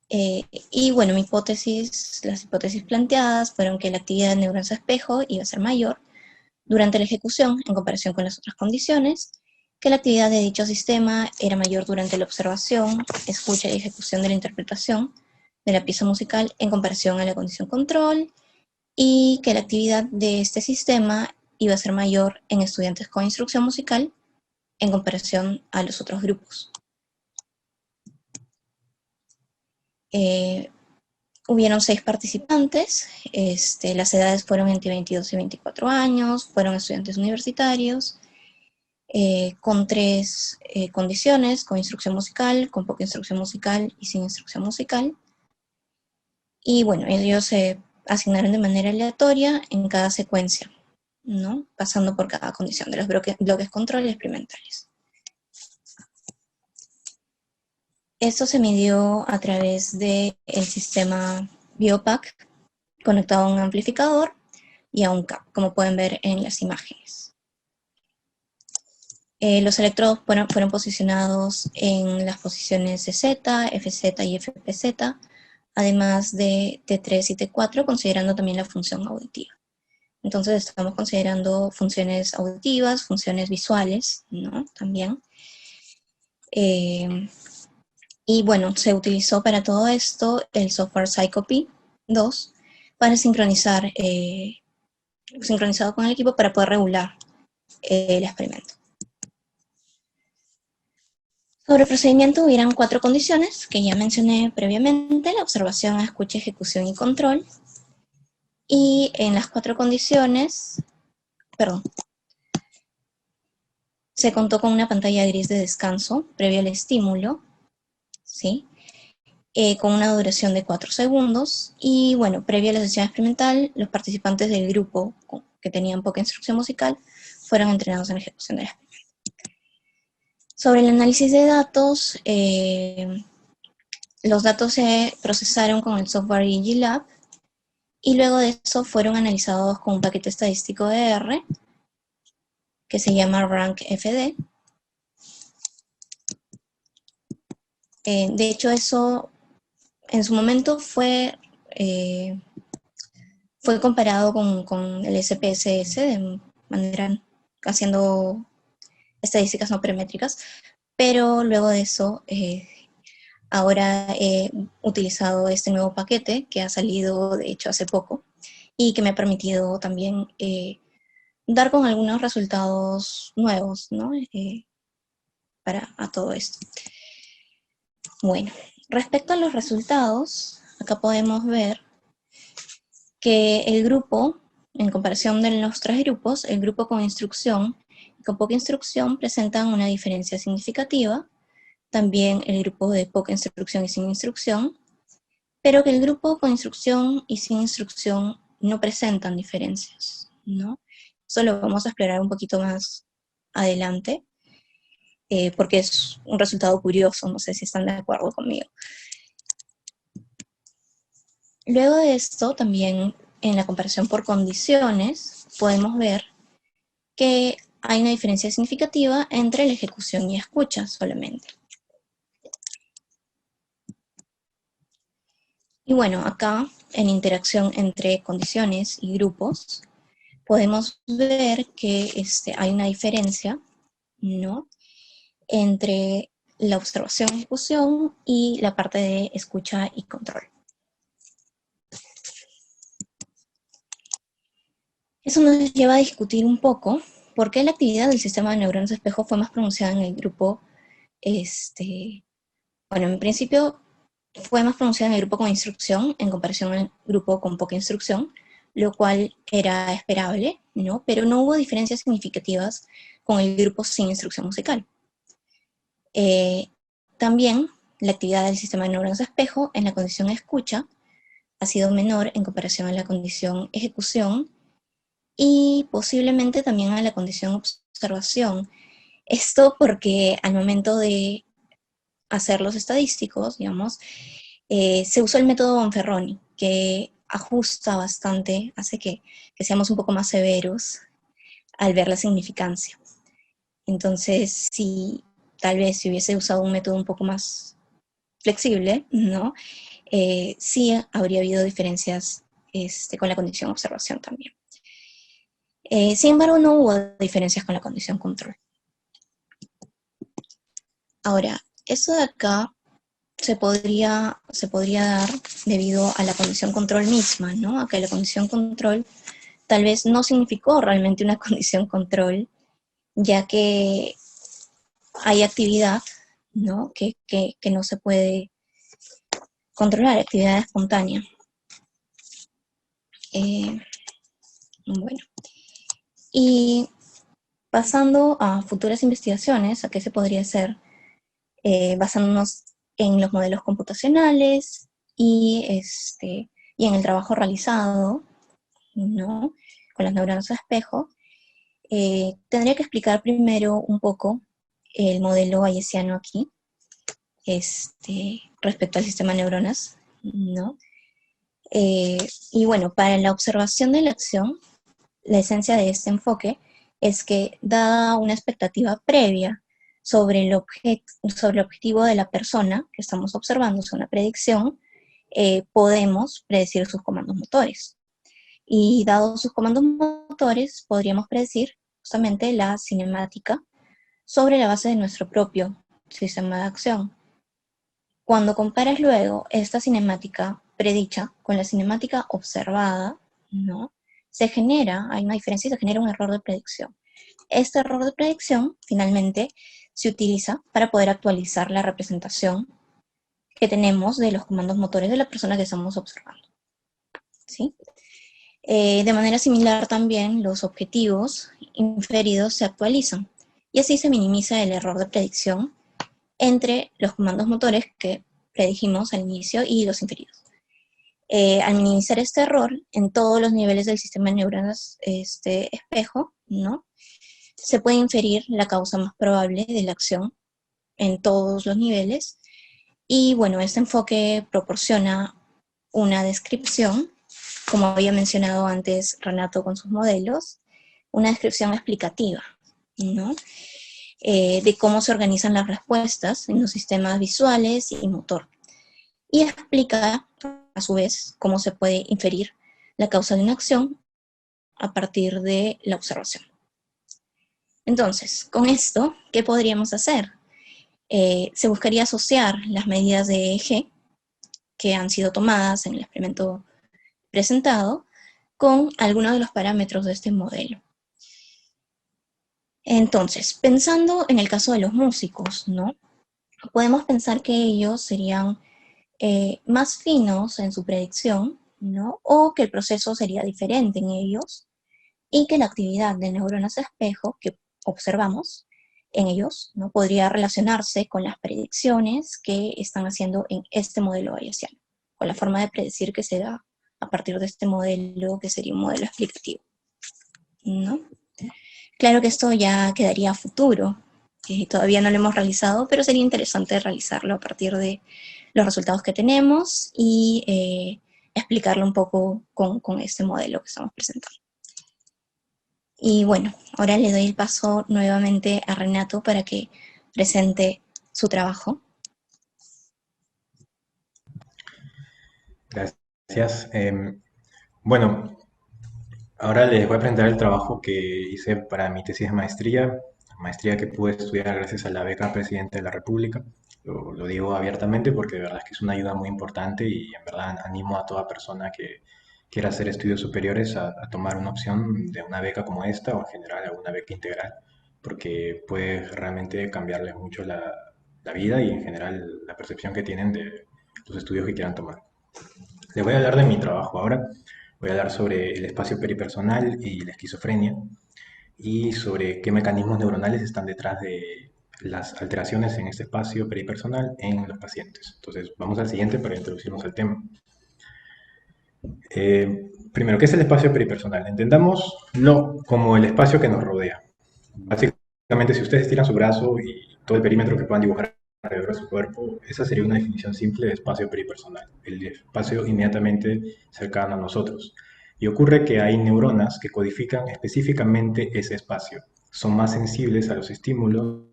Y bueno, las hipótesis planteadas fueron que la actividad de neuronas espejo iba a ser mayor durante la ejecución en comparación con las otras condiciones, que la actividad de dicho sistema era mayor durante la observación, escucha y ejecución de la interpretación de la pieza musical en comparación a la condición control, y que la actividad de este sistema iba a ser mayor en estudiantes con instrucción musical en comparación a los otros grupos. Hubieron 6 participantes, las edades fueron entre 22 y 24 años, fueron estudiantes universitarios, con 3 condiciones: con instrucción musical, con poca instrucción musical y sin instrucción musical. Y bueno, ellos se asignaron de manera aleatoria en cada secuencia, ¿no? Pasando por cada condición de los bloques control y experimentales. Esto se midió a través del sistema BioPAC conectado a un amplificador y a un CAP, como pueden ver en las imágenes. Los electrodos fueron posicionados en las posiciones de Z, FZ y FPZ, además de T3 y T4, considerando también la función auditiva. Entonces estamos considerando funciones auditivas, funciones visuales, ¿no? También. Y bueno, se utilizó para todo esto el software Psycopy 2 para sincronizado con el equipo para poder regular el experimento. Sobre el procedimiento hubieran 4 condiciones que ya mencioné previamente: la observación, escucha, ejecución y control. Y en las 4 condiciones, se contó con una pantalla gris de descanso previo al estímulo, ¿sí? Con una duración de 4 segundos. Y bueno, previo a la sesión experimental, los participantes del grupo que tenían poca instrucción musical fueron entrenados en la ejecución de la experimento. Sobre el análisis de datos, los datos se procesaron con el software EEG-Lab y luego de eso fueron analizados con un paquete estadístico de R que se llama RANK-FD. De hecho, eso en su momento fue comparado con el SPSS de manera haciendo estadísticas no paramétricas, pero luego de eso ahora he utilizado este nuevo paquete que ha salido de hecho hace poco y que me ha permitido también dar con algunos resultados nuevos, ¿no? Para todo esto. Bueno, respecto a los resultados, acá podemos ver que el grupo, en comparación de los 3 grupos, el grupo con instrucción y con poca instrucción presentan una diferencia significativa. También el grupo de poca instrucción y sin instrucción, pero que el grupo con instrucción y sin instrucción no presentan diferencias, ¿no? Eso lo vamos a explorar un poquito más adelante. porque es un resultado curioso, no sé si están de acuerdo conmigo. Luego de esto, también en la comparación por condiciones, podemos ver que hay una diferencia significativa entre la ejecución y escucha solamente. Y bueno, acá en interacción entre condiciones y grupos, podemos ver que hay una diferencia, ¿no?, entre la observación y ejecución y la parte de escucha y control. Eso nos lleva a discutir un poco por qué la actividad del sistema de neuronas espejo fue más pronunciada en el grupo, bueno, en principio fue más pronunciada en el grupo con instrucción en comparación al grupo con poca instrucción, lo cual era esperable, ¿no? Pero no hubo diferencias significativas con el grupo sin instrucción musical. También la actividad del sistema de neuronas espejo en la condición escucha ha sido menor en comparación a la condición ejecución y posiblemente también a la condición observación. Esto porque al momento de hacer los estadísticos, digamos, se usó el método Bonferroni, que ajusta bastante, hace que seamos un poco más severos al ver la significancia. Entonces, si tal vez si hubiese usado un método un poco más flexible, ¿no? Sí habría habido diferencias con la condición observación también. Sin embargo, no hubo diferencias con la condición control. Ahora, eso de acá se podría dar debido a la condición control misma, ¿no? A que la condición control tal vez no significó realmente una condición control, ya que hay actividad, ¿no?, que no se puede controlar, actividad espontánea. Bueno, y pasando a futuras investigaciones, ¿a qué se podría hacer? Basándonos en los modelos computacionales y en el trabajo realizado, ¿no?, con las neuronas de espejo, tendría que explicar primero un poco el modelo bayesiano aquí, respecto al sistema de neuronas, ¿no? Y bueno, para la observación de la acción, la esencia de este enfoque es que, dada una expectativa previa sobre el objetivo de la persona que estamos observando, o sea, una predicción, podemos predecir sus comandos motores. Y dados sus comandos motores, podríamos predecir justamente la cinemática sobre la base de nuestro propio sistema de acción. Cuando comparas luego esta cinemática predicha con la cinemática observada, ¿no?, hay una diferencia y se genera un error de predicción. Este error de predicción, finalmente, se utiliza para poder actualizar la representación que tenemos de los comandos motores de la persona que estamos observando, ¿sí? De manera similar también, los objetivos inferidos se actualizan, y así se minimiza el error de predicción entre los comandos motores que predijimos al inicio y los inferidos. Al minimizar este error en todos los niveles del sistema de neuronas espejo, ¿no?, se puede inferir la causa más probable de la acción en todos los niveles. Y bueno, este enfoque proporciona una descripción, como había mencionado antes Renato con sus modelos, una descripción explicativa, ¿no?, de cómo se organizan las respuestas en los sistemas visuales y motor. Y explica, a su vez, cómo se puede inferir la causa de una acción a partir de la observación. Entonces, con esto, ¿qué podríamos hacer? Se buscaría asociar las medidas de EEG que han sido tomadas en el experimento presentado con algunos de los parámetros de este modelo. Entonces, pensando en el caso de los músicos, ¿no?, podemos pensar que ellos serían más finos en su predicción, ¿no?, o que el proceso sería diferente en ellos, y que la actividad de neuronas de espejo que observamos en ellos, ¿no?, podría relacionarse con las predicciones que están haciendo en este modelo bayesiano, con la forma de predecir que se da a partir de este modelo, que sería un modelo explicativo, ¿no? Claro que esto ya quedaría a futuro, Todavía no lo hemos realizado, pero sería interesante realizarlo a partir de los resultados que tenemos y explicarlo un poco con este modelo que estamos presentando. Y bueno, ahora le doy el paso nuevamente a Renato para que presente su trabajo. Gracias. Bueno, ahora les voy a presentar el trabajo que hice para mi tesis de maestría que pude estudiar gracias a la beca Presidente de la República. Lo digo abiertamente porque de verdad es que es una ayuda muy importante y en verdad animo a toda persona que quiera hacer estudios superiores a tomar una opción de una beca como esta o en general alguna beca integral, porque puede realmente cambiarles mucho la vida y en general la percepción que tienen de los estudios que quieran tomar. Les voy a hablar de mi trabajo ahora. Voy a hablar sobre el espacio peripersonal y la esquizofrenia y sobre qué mecanismos neuronales están detrás de las alteraciones en este espacio peripersonal en los pacientes. Entonces, vamos al siguiente para introducirnos al tema. Primero, ¿qué es el espacio peripersonal? Entendámoslo como el espacio que nos rodea. Básicamente, si ustedes estiran su brazo y todo el perímetro que puedan dibujar alrededor de su cuerpo, esa sería una definición simple de espacio peripersonal, el espacio inmediatamente cercano a nosotros. Y ocurre que hay neuronas que codifican específicamente ese espacio. Son más sensibles a los estímulos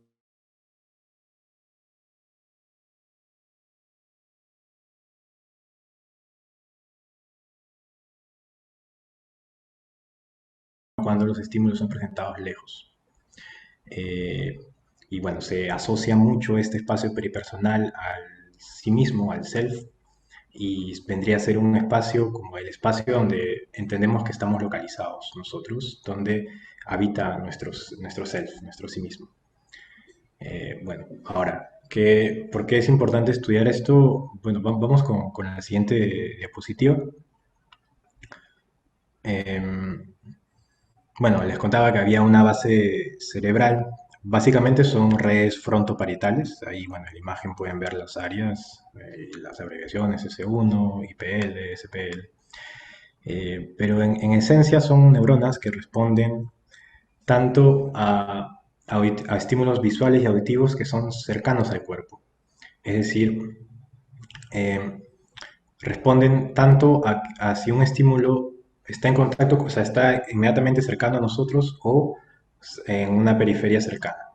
cuando los estímulos son presentados lejos. Eh, y bueno, se asocia mucho este espacio peripersonal al sí mismo, al self, y vendría a ser un espacio como el espacio donde entendemos que estamos localizados nosotros, donde habita nuestro self, nuestro sí mismo. Bueno, ahora, ¿por qué es importante estudiar esto? Bueno, vamos con la siguiente diapositiva. Bueno, les contaba que había una base cerebral. Básicamente son redes frontoparietales. Ahí, bueno, en la imagen pueden ver las áreas, las abreviaciones S1, IPL, SPL. Pero en esencia son neuronas que responden tanto a estímulos visuales y auditivos que son cercanos al cuerpo. Es decir, eh, responden tanto a si un estímulo está en contacto, o sea, está inmediatamente cercano a nosotros o en una periferia cercana.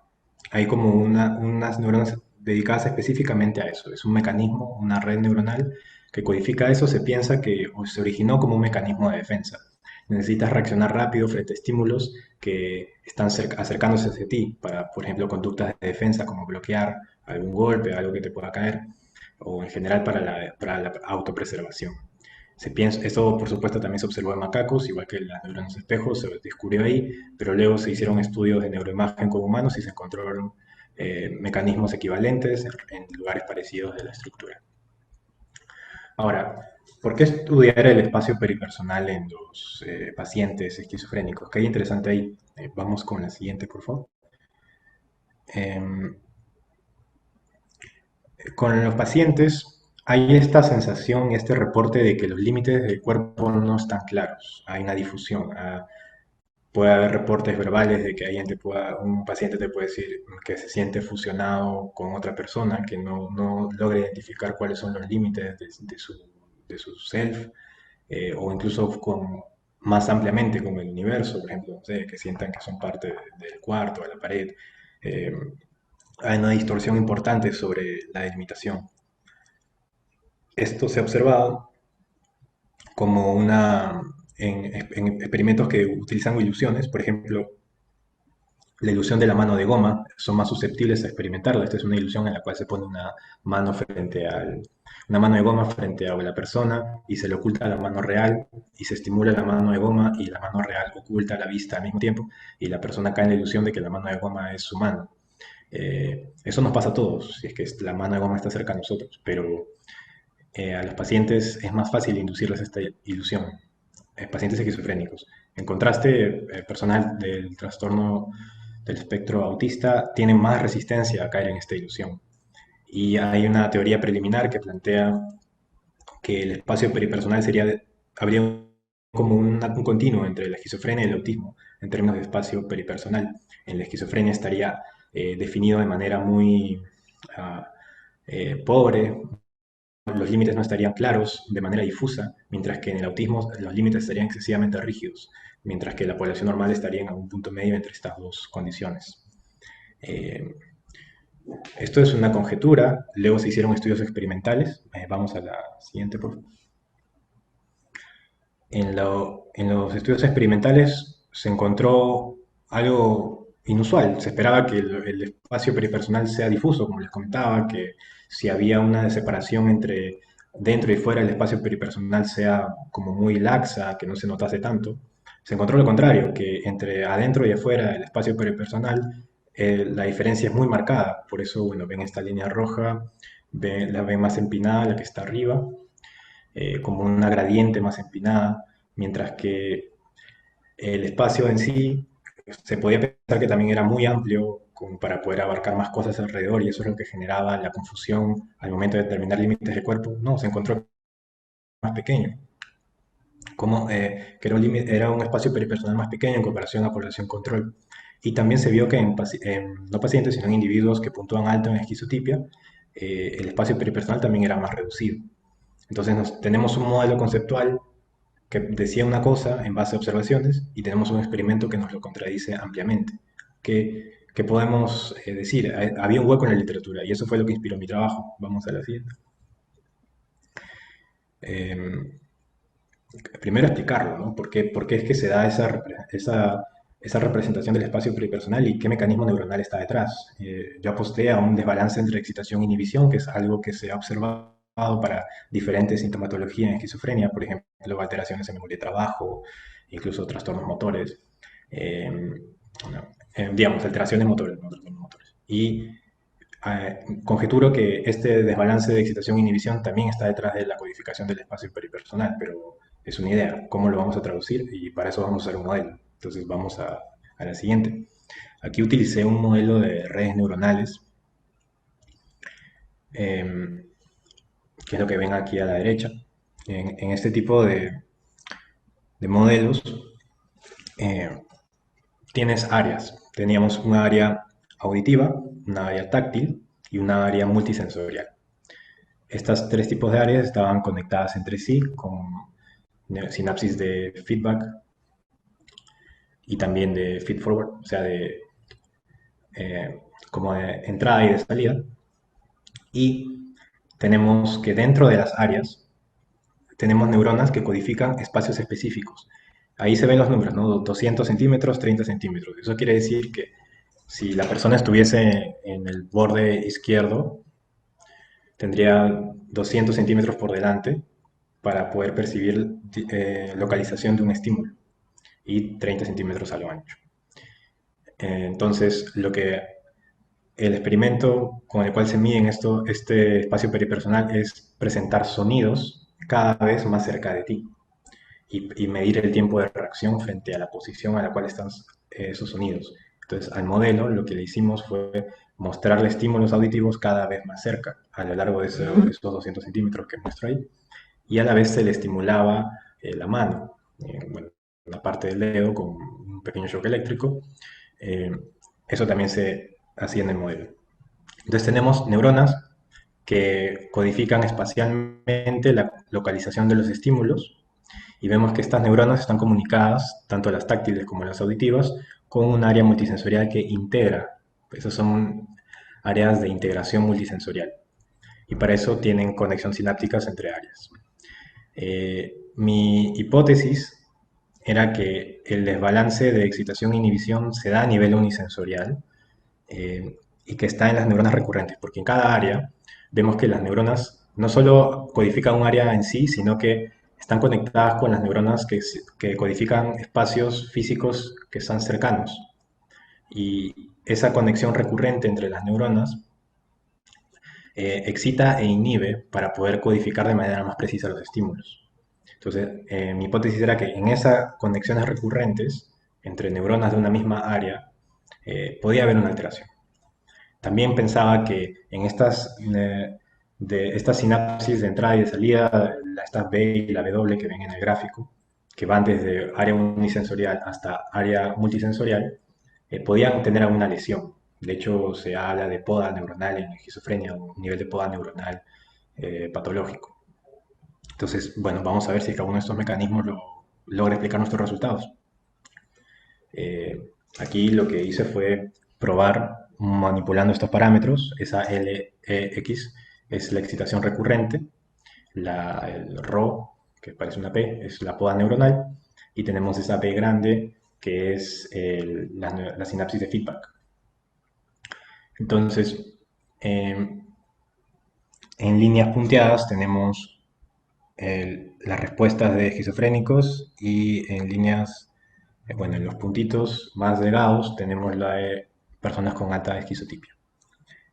Hay como unas neuronas dedicadas específicamente a eso. Es un mecanismo, una red neuronal que codifica eso. Se piensa que se originó como un mecanismo de defensa. Necesitas reaccionar rápido frente a estímulos que están acercándose hacia ti, para, por ejemplo, conductas de defensa como bloquear algún golpe, algo que te pueda caer, o en general para la autopreservación. Esto, por supuesto, también se observó en macacos, igual que las neuronas espejo, se descubrió ahí, pero luego se hicieron estudios de neuroimagen con humanos y se encontraron mecanismos equivalentes en lugares parecidos de la estructura. Ahora, ¿por qué estudiar el espacio peripersonal en los pacientes esquizofrénicos? ¿Qué hay interesante ahí? Vamos con la siguiente, por favor. Con los pacientes hay esta sensación, este reporte de que los límites del cuerpo no están claros, hay una difusión. Puede haber reportes verbales de que un paciente te puede decir que se siente fusionado con otra persona, que no logra identificar cuáles son los límites de su self, o incluso más ampliamente con el universo, por ejemplo, no sé, que sientan que son parte del cuarto, de la pared. Eh, Hay una distorsión importante sobre la delimitación. Esto se ha observado como en experimentos que utilizan ilusiones, por ejemplo, la ilusión de la mano de goma, son más susceptibles a experimentarla. Esta es una ilusión en la cual se pone una mano de goma frente a la persona y se le oculta la mano real y se estimula la mano de goma y la mano real oculta la vista al mismo tiempo y la persona cae en la ilusión de que la mano de goma es su mano. Eso nos pasa a todos, si es que la mano de goma está cerca de nosotros, pero a los pacientes es más fácil inducirles esta ilusión, pacientes esquizofrénicos. En contraste, personal del trastorno del espectro autista tienen más resistencia a caer en esta ilusión. Y hay una teoría preliminar que plantea que el espacio peripersonal habría como un continuo entre la esquizofrenia y el autismo en términos de espacio peripersonal. En la esquizofrenia estaría definido de manera muy pobre, los límites no estarían claros, de manera difusa, mientras que en el autismo los límites estarían excesivamente rígidos, mientras que la población normal estaría en algún punto medio entre estas dos condiciones. Esto es una conjetura, luego se hicieron estudios experimentales. Vamos a la siguiente, por favor. En los estudios experimentales se encontró algo inusual. Se esperaba que el espacio peripersonal sea difuso, como les comentaba, que si había una separación entre dentro y fuera del espacio peripersonal sea como muy laxa, que no se notase tanto. Se encontró lo contrario, que entre adentro y afuera del espacio peripersonal la diferencia es muy marcada. Por eso, bueno, ven esta línea roja, la ven más empinada, la que está arriba, como una gradiente más empinada, mientras que el espacio en sí se podía pensar que también era muy amplio como para poder abarcar más cosas alrededor y eso es lo que generaba la confusión al momento de determinar límites del cuerpo. No, se encontró más pequeño, como que era un espacio peripersonal más pequeño en comparación a población control. Y también se vio que no pacientes, sino en individuos que puntúan alto en esquizotipia, el espacio peripersonal también era más reducido. Entonces tenemos un modelo conceptual que decía una cosa en base a observaciones y tenemos un experimento que nos lo contradice ampliamente. ¿Qué podemos decir? Había un hueco en la literatura y eso fue lo que inspiró mi trabajo. Vamos a la siguiente. Primero explicarlo, ¿no? ¿Por qué es que se da esa representación del espacio peripersonal y qué mecanismo neuronal está detrás? Yo aposté a un desbalance entre excitación e inhibición, que es algo que se ha observado para diferentes sintomatologías en esquizofrenia, por ejemplo, alteraciones en memoria de trabajo, incluso trastornos motores, eh, digamos, alteraciones motores, no trastornos motores. Y conjeturo que este desbalance de excitación e inhibición también está detrás de la codificación del espacio peripersonal, pero es una idea. ¿Cómo lo vamos a traducir? Y para eso vamos a usar un modelo. Entonces vamos a la siguiente. Aquí utilicé un modelo de redes neuronales, que es lo que ven aquí a la derecha. En este tipo de modelos tienes áreas. Teníamos un área auditiva, una área táctil y una área multisensorial. Estas tres tipos de áreas estaban conectadas entre sí con sinapsis de feedback y también de feedforward, o sea, como de entrada y de salida. Y tenemos que dentro de las áreas tenemos neuronas que codifican espacios específicos. Ahí se ven los números, ¿no? 200 centímetros, 30 centímetros. Eso quiere decir que si la persona estuviese en el borde izquierdo, tendría 200 centímetros por delante para poder percibir localización de un estímulo y 30 centímetros a lo ancho. Entonces, el experimento con el cual se mide este espacio peripersonal es presentar sonidos cada vez más cerca de ti y medir el tiempo de reacción frente a la posición a la cual están esos sonidos. Entonces, al modelo lo que le hicimos fue mostrarle estímulos auditivos cada vez más cerca, a lo largo de esos 200 centímetros que muestro ahí, y a la vez se le estimulaba la mano, bueno, una parte del dedo con un pequeño shock eléctrico. Eso también se hacía en el modelo. Entonces tenemos neuronas que codifican espacialmente la localización de los estímulos y vemos que estas neuronas están comunicadas, tanto las táctiles como las auditivas, con un área multisensorial que integra. Esas son áreas de integración multisensorial y para eso tienen conexión sinápticas entre áreas. Mi hipótesis era que el desbalance de excitación e inhibición se da a nivel unisensorial y que está en las neuronas recurrentes, porque en cada área vemos que las neuronas no solo codifican un área en sí, sino que están conectadas con las neuronas que codifican espacios físicos que están cercanos. Y esa conexión recurrente entre las neuronas excita e inhibe para poder codificar de manera más precisa los estímulos. Entonces, mi hipótesis era que en esas conexiones recurrentes entre neuronas de una misma área podía haber una alteración. También pensaba que en estas sinapsis de entrada y de salida, estas B y la W que ven en el gráfico, que van desde área unisensorial hasta área multisensorial, podían tener alguna lesión. De hecho, se habla de poda neuronal en la esquizofrenia, un nivel de poda neuronal patológico. Entonces, bueno, vamos a ver si alguno de estos mecanismos logra explicar nuestros resultados. Aquí lo que hice fue probar manipulando estos parámetros. Esa LEX es la excitación recurrente, el Rho, que parece una P, es la poda neuronal, y tenemos esa P grande, que es la sinapsis de feedback. Entonces, en líneas punteadas tenemos las respuestas de esquizofrénicos, y en líneas, bueno, en los puntitos más delgados tenemos la de personas con alta esquizotipia.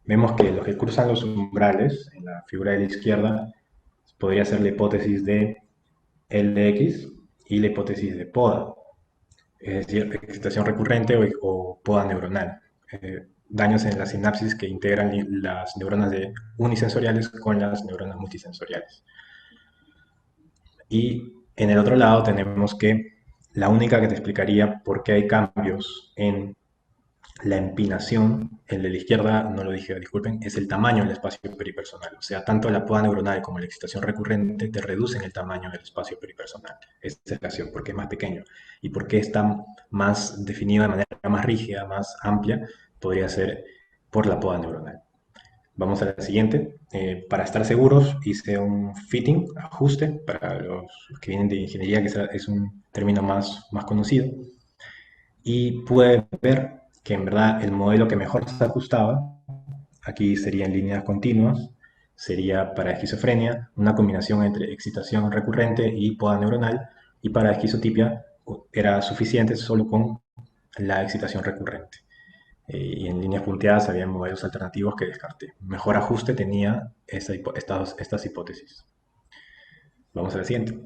Vemos que los que cruzan los umbrales, en la figura de la izquierda, podría ser la hipótesis de LX y la hipótesis de poda, es decir, excitación recurrente o poda neuronal. Daños en la sinapsis que integran las neuronas unisensoriales con las neuronas multisensoriales. Y en el otro lado tenemos que la única que te explicaría por qué hay cambios en la empinación, el de la izquierda, no lo dije, disculpen, es el tamaño del espacio peripersonal. O sea, tanto la poda neuronal como la excitación recurrente te reducen el tamaño del espacio peripersonal. Esta es la explicación, porque es más pequeño. Y porque está más definido de manera más rígida, más amplia, podría ser por la poda neuronal. Vamos a la siguiente. Para estar seguros, hice un fitting, ajuste, para los que vienen de ingeniería, que es un término más conocido. Y pude ver que en verdad el modelo que mejor se ajustaba, aquí sería en líneas continuas, sería para esquizofrenia una combinación entre excitación recurrente y poda neuronal, y para esquizotipia era suficiente solo con la excitación recurrente. Y en líneas punteadas había modelos alternativos que descarté. Mejor ajuste tenía estas hipótesis. Vamos a la siguiente.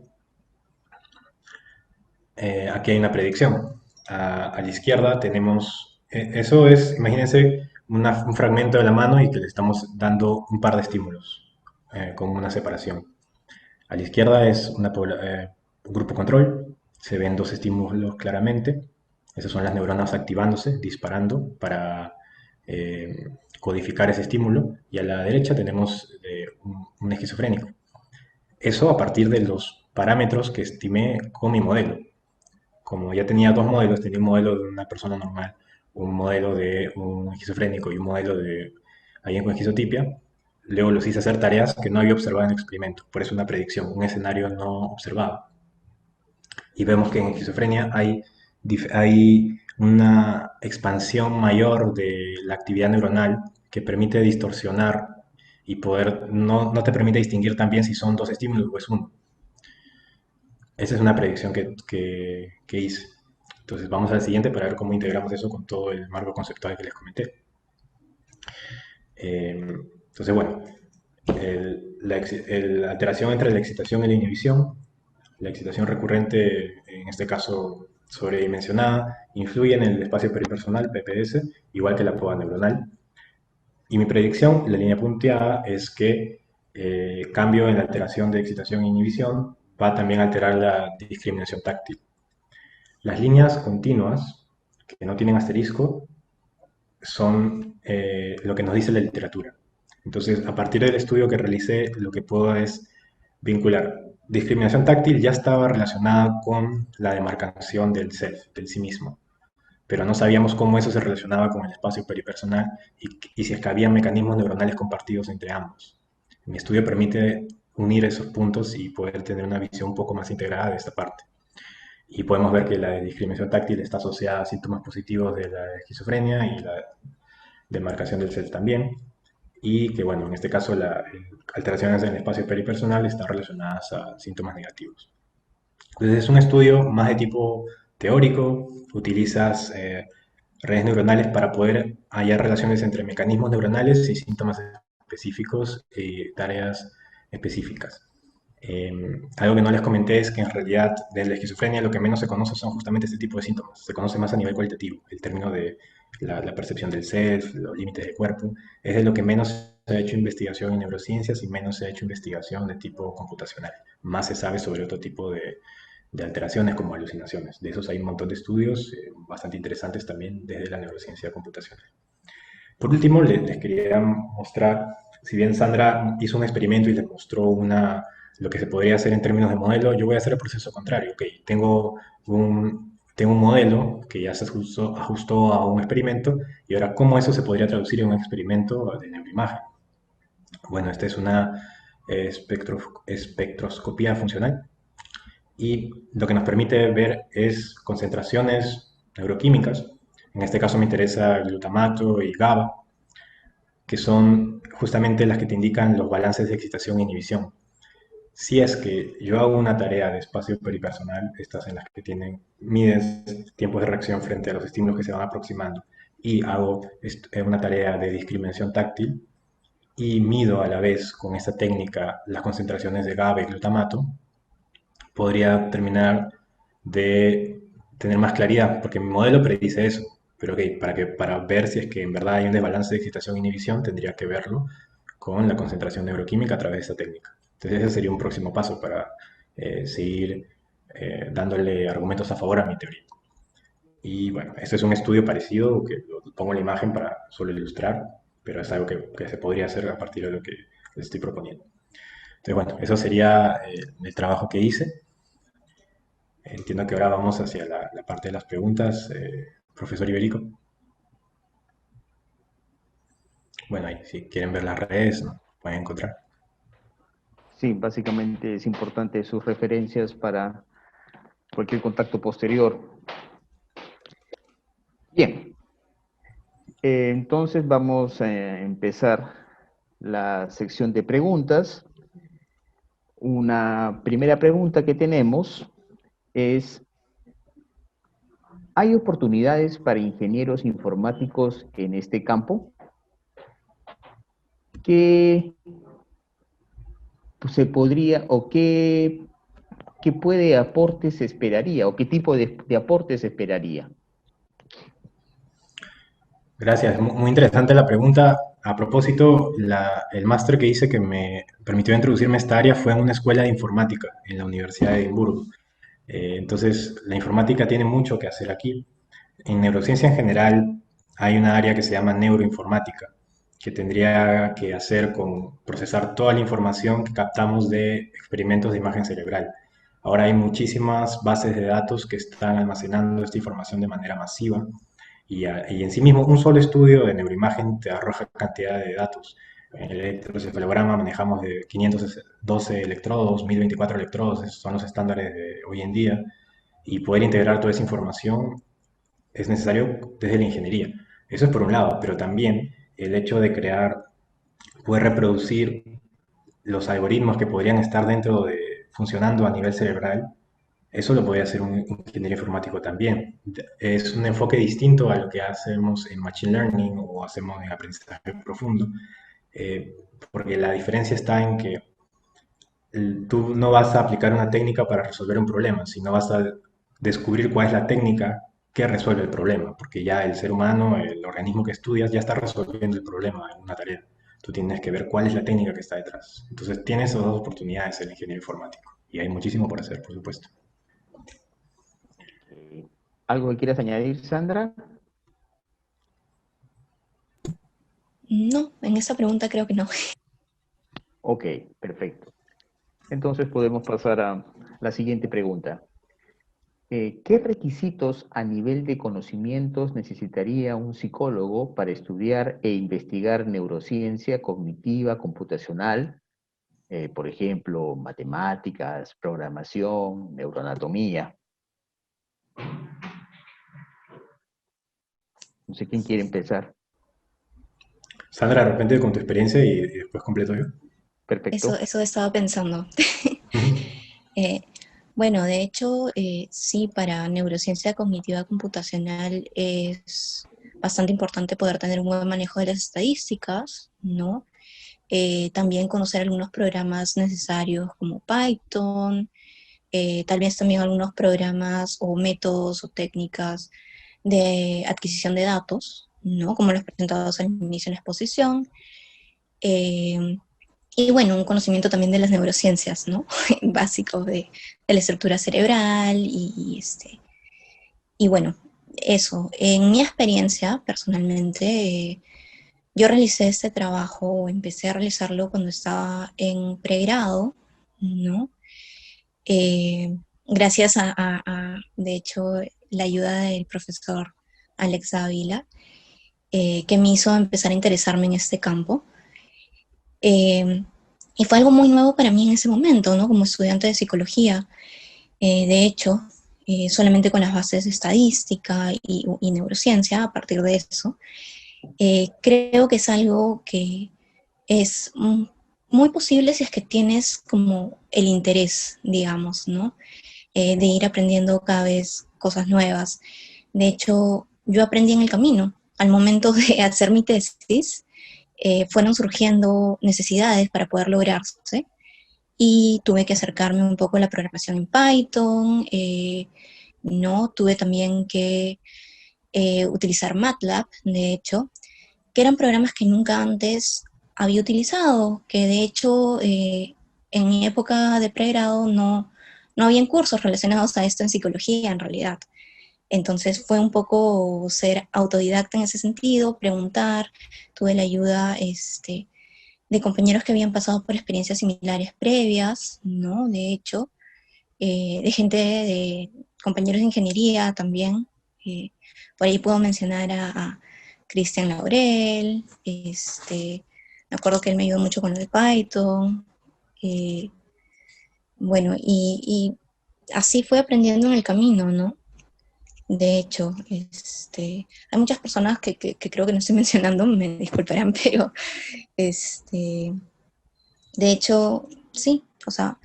Aquí hay una predicción. A la izquierda tenemos, eso es, imagínense un fragmento de la mano y que le estamos dando un par de estímulos con una separación. A la izquierda es un grupo control, se ven dos estímulos claramente. Esas son las neuronas activándose, disparando para codificar ese estímulo. Y a la derecha tenemos un esquizofrénico. Eso a partir de los parámetros que estimé con mi modelo. Como ya tenía dos modelos, tenía un modelo de una persona normal, un modelo de un esquizofrénico y un modelo de alguien con esquizotipia, luego los hice hacer tareas que no había observado en el experimento. Por eso una predicción, un escenario no observado. Y vemos que en esquizofrenia hay una expansión mayor de la actividad neuronal que permite distorsionar y no te permite distinguir también si son dos estímulos o es uno. Esa es una predicción que hice. Entonces vamos al siguiente para ver cómo integramos eso con todo el marco conceptual que les comenté. Entonces, bueno, la alteración entre la excitación y la inhibición, la excitación recurrente, en este caso sobredimensionada, influye en el espacio peripersonal, PPS, igual que la poda neuronal. Y mi predicción, la línea punteada, es que cambio en la alteración de excitación e inhibición va también a alterar la discriminación táctil. Las líneas continuas, que no tienen asterisco, son lo que nos dice la literatura. Entonces, a partir del estudio que realicé, lo que puedo es vincular. Discriminación táctil ya estaba relacionada con la demarcación del self, del sí mismo, pero no sabíamos cómo eso se relacionaba con el espacio peripersonal y si es que había mecanismos neuronales compartidos entre ambos. Mi estudio permite unir esos puntos y poder tener una visión un poco más integrada de esta parte. Y podemos ver que la discriminación táctil está asociada a síntomas positivos de la esquizofrenia y la demarcación del self también. Y que, bueno, en este caso, las alteraciones en el espacio peripersonal están relacionadas a síntomas negativos. Entonces, es un estudio más de tipo teórico. Utilizas redes neuronales para poder hallar relaciones entre mecanismos neuronales y síntomas específicos y tareas específicas. Algo que no les comenté es que en realidad de la esquizofrenia lo que menos se conoce son justamente este tipo de síntomas. Se conoce más a nivel cualitativo, el término de la percepción del self, los límites del cuerpo. Es de lo que menos se ha hecho investigación en neurociencias y menos se ha hecho investigación de tipo computacional. Más se sabe sobre otro tipo de alteraciones como alucinaciones. De esos hay un montón de estudios bastante interesantes también desde la neurociencia computacional. Por último, les quería mostrar, si bien Sandra hizo un experimento y les mostró lo que se podría hacer en términos de modelo, yo voy a hacer el proceso contrario. Ok, tengo un modelo que ya se ajustó a un experimento, y ahora, ¿cómo eso se podría traducir en un experimento de neuroimagen? Bueno, esta es una espectroscopía funcional, y lo que nos permite ver es concentraciones neuroquímicas. En este caso me interesa el glutamato y GABA, que son justamente las que te indican los balances de excitación e inhibición. Si es que yo hago una tarea de espacio peripersonal, estas en las que mides tiempos de reacción frente a los estímulos que se van aproximando, y hago una tarea de discriminación táctil, y mido a la vez con esta técnica las concentraciones de GABA y glutamato, podría terminar de tener más claridad, porque mi modelo predice eso. Pero ok, para ver si es que en verdad hay un desbalance de excitación e inhibición, tendría que verlo con la concentración neuroquímica a través de esta técnica. Entonces ese sería un próximo paso para seguir dándole argumentos a favor a mi teoría. Y bueno, este es un estudio parecido, que lo pongo en la imagen para solo ilustrar, pero es algo que se podría hacer a partir de lo que les estoy proponiendo. Entonces bueno, eso sería el trabajo que hice. Entiendo que ahora vamos hacia la parte de las preguntas, profesor Iberico. Bueno, ahí, si quieren ver las redes, ¿no? Pueden encontrar. Sí, básicamente es importante sus referencias para cualquier contacto posterior. Bien, entonces vamos a empezar la sección de preguntas. Una primera pregunta que tenemos es: ¿hay oportunidades para ingenieros informáticos en este campo? ¿Qué se podría o qué puede aportes se esperaría o qué tipo de aportes se esperaría? Gracias, muy interesante la pregunta. A propósito, el máster que hice que me permitió introducirme a esta área fue en una escuela de informática en la Universidad de Edimburgo. Entonces, la informática tiene mucho que hacer aquí. En neurociencia en general hay una área que se llama neuroinformática, que tendría que hacer con procesar toda la información que captamos de experimentos de imagen cerebral. Ahora hay muchísimas bases de datos que están almacenando esta información de manera masiva, y en sí mismo un solo estudio de neuroimagen te arroja cantidad de datos. En el electroencefalograma manejamos de 512 electrodos, 1024 electrodos, esos son los estándares de hoy en día, y poder integrar toda esa información es necesario desde la ingeniería. Eso es por un lado, pero también el hecho de poder reproducir los algoritmos que podrían estar funcionando a nivel cerebral, eso lo podría hacer un ingeniero informático también. Es un enfoque distinto a lo que hacemos en Machine Learning o hacemos en aprendizaje profundo, eh, porque la diferencia está en que tú no vas a aplicar una técnica para resolver un problema, sino vas a descubrir cuál es la técnica que resuelve el problema, porque ya el ser humano, el organismo que estudias, ya está resolviendo el problema en una tarea. Tú tienes que ver cuál es la técnica que está detrás. Entonces, tienes esas dos oportunidades el ingeniero informático. Y hay muchísimo por hacer, por supuesto. ¿Algo que quieras añadir, Sandra? No, en esa pregunta creo que no. Ok, perfecto. Entonces podemos pasar a la siguiente pregunta. ¿Qué requisitos a nivel de conocimientos necesitaría un psicólogo para estudiar e investigar neurociencia cognitiva computacional? Por ejemplo, matemáticas, programación, neuroanatomía. No sé quién quiere empezar. Sandra, de repente con tu experiencia y después completo yo. Perfecto. Eso estaba pensando. Bueno, de hecho, sí, para neurociencia cognitiva computacional es bastante importante poder tener un buen manejo de las estadísticas, ¿no? También conocer algunos programas necesarios como Python, tal vez también algunos programas o métodos o técnicas de adquisición de datos, ¿no? Como los presentados al inicio en la exposición. Y bueno, un conocimiento también de las neurociencias, ¿no? Básicos de la estructura cerebral y bueno, eso. En mi experiencia, personalmente, yo realicé este trabajo, o empecé a realizarlo cuando estaba en pregrado, ¿no? Gracias de hecho, la ayuda del profesor Alex Ávila, que me hizo empezar a interesarme en este campo. Y fue algo muy nuevo para mí en ese momento, ¿no? Como estudiante de psicología. De hecho, solamente con las bases de estadística y neurociencia, a partir de eso, creo que es algo que es muy posible si es que tienes como el interés, digamos, ¿no? De ir aprendiendo cada vez cosas nuevas. De hecho, yo aprendí en el camino. Al momento de hacer mi tesis, fueron surgiendo necesidades para poder lograrse y tuve que acercarme un poco a la programación en Python, ¿no? Tuve también que utilizar MATLAB, de hecho, que eran programas que nunca antes había utilizado, que de hecho en mi época de pregrado no habían cursos relacionados a esto en psicología en realidad. Entonces fue un poco ser autodidacta en ese sentido, preguntar, tuve la ayuda de compañeros que habían pasado por experiencias similares previas, ¿no? De hecho, de gente, de compañeros de ingeniería también. Por ahí puedo mencionar a Cristian Laurel, me acuerdo que él me ayudó mucho con el Python. eh, bueno, y así fue aprendiendo en el camino, ¿no? De hecho, hay muchas personas que creo que no estoy mencionando, me disculparán, pero de hecho, sí, o sea,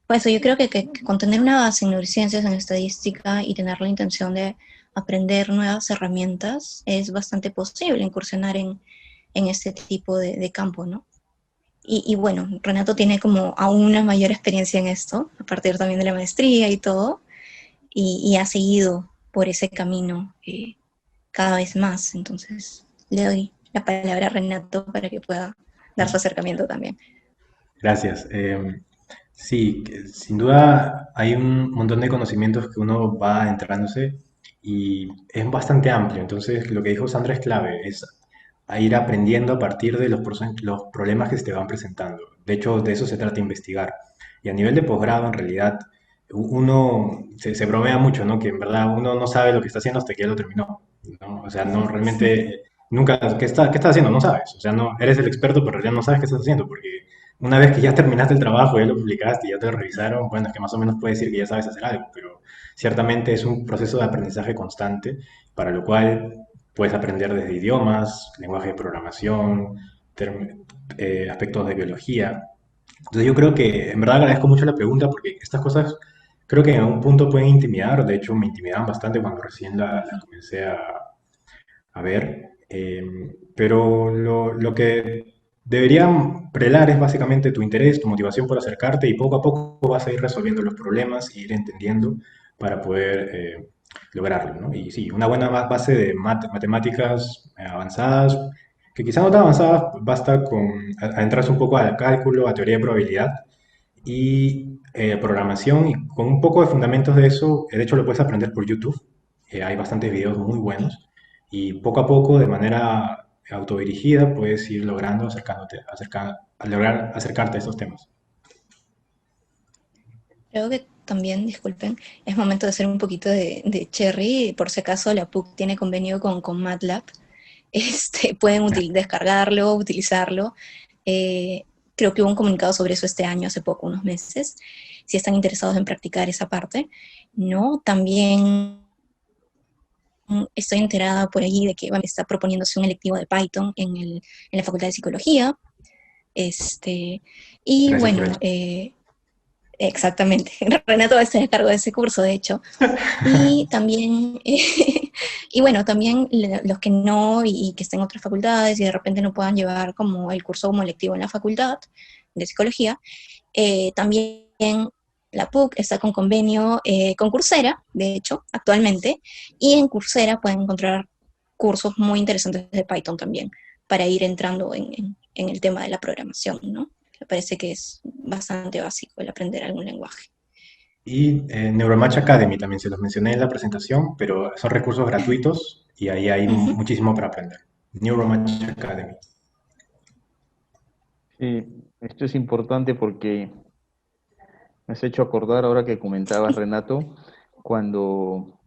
por eso yo creo que con tener una base en neurociencias, en estadística y tener la intención de aprender nuevas herramientas, es bastante posible incursionar en este tipo de campo, ¿no? Y bueno, Renato tiene como aún una mayor experiencia en esto, a partir también de la maestría y todo, y ha seguido por ese camino cada vez más. Entonces, le doy la palabra a Renato para que pueda dar su acercamiento también. Gracias. Sí, sin duda hay un montón de conocimientos que uno va entrándose y es bastante amplio. Entonces, lo que dijo Sandra es clave, es a ir aprendiendo a partir de los problemas que se te van presentando. De hecho, de eso se trata de investigar. Y a nivel de posgrado, en realidad, uno se bromea mucho, ¿no? Que en verdad uno no sabe lo que está haciendo hasta que ya lo terminó, ¿no? O sea, no realmente, nunca, qué estás haciendo? No sabes. O sea, no, eres el experto, pero en realidad no sabes qué estás haciendo, porque una vez que ya terminaste el trabajo, ya lo publicaste, ya te lo revisaron, bueno, es que más o menos puedes decir que ya sabes hacer algo, pero ciertamente es un proceso de aprendizaje constante, para lo cual puedes aprender desde idiomas, lenguaje de programación, aspectos de biología. Entonces yo creo que en verdad agradezco mucho la pregunta porque estas cosas creo que en algún punto pueden intimidar, de hecho me intimidaban bastante cuando recién la comencé a ver, pero lo que deberían prelar es básicamente tu interés, tu motivación por acercarte y poco a poco vas a ir resolviendo los problemas y ir entendiendo para poder lograrlo, ¿no? Y sí, una buena base de matemáticas avanzadas, que quizá no tan avanzadas, basta con adentrarse un poco al cálculo, a teoría de probabilidad y programación y con un poco de fundamentos de eso, de hecho lo puedes aprender por YouTube, hay bastantes videos muy buenos y poco a poco, de manera autodirigida, puedes ir logrando lograr acercarte a estos temas. Creo que también, disculpen, es momento de hacer un poquito de cherry. Por si acaso la PUC tiene convenio con MATLAB. Pueden descargarlo, utilizarlo. Creo que hubo un comunicado sobre eso este año, hace poco, unos meses, si están interesados en practicar esa parte, ¿no? También estoy enterada por ahí de que está proponiéndose un electivo de Python en la Facultad de Psicología. Y Gracias por bueno, eso. exactamente. Renato va a estar a cargo de ese curso, de hecho. Y también, y bueno, también los que no y que estén en otras facultades y de repente no puedan llevar como el curso como electivo en la facultad de psicología, también la PUC está con convenio con Coursera, de hecho, actualmente, y en Coursera pueden encontrar cursos muy interesantes de Python también, para ir entrando en el tema de la programación, ¿no? Me parece que es bastante básico el aprender algún lenguaje. Y Neuromatch Academy también se los mencioné en la presentación, pero son recursos gratuitos y ahí hay Ujú. muchísimo para aprender. Neuromatch Academy. Sí, esto es importante porque me has hecho acordar ahora que comentabas, Renato, cuando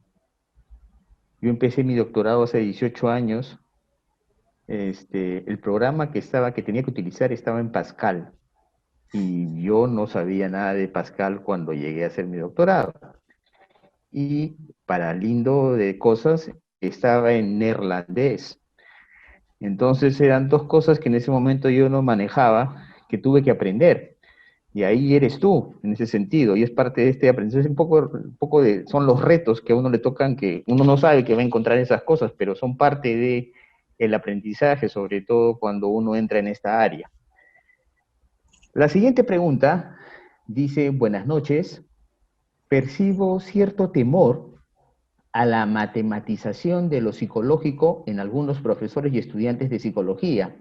yo empecé mi doctorado hace 18 años, el programa que tenía que utilizar estaba en Pascal y yo no sabía nada de Pascal cuando llegué a hacer mi doctorado. Y para lindo de cosas, estaba en neerlandés. Entonces eran dos cosas que en ese momento yo no manejaba, que tuve que aprender. Y ahí eres tú, en ese sentido, y es parte de este aprendizaje, son los retos que a uno le tocan, que uno no sabe que va a encontrar esas cosas, pero son parte de el aprendizaje, sobre todo cuando uno entra en esta área. La siguiente pregunta dice, buenas noches, percibo cierto temor a la matematización de lo psicológico en algunos profesores y estudiantes de psicología.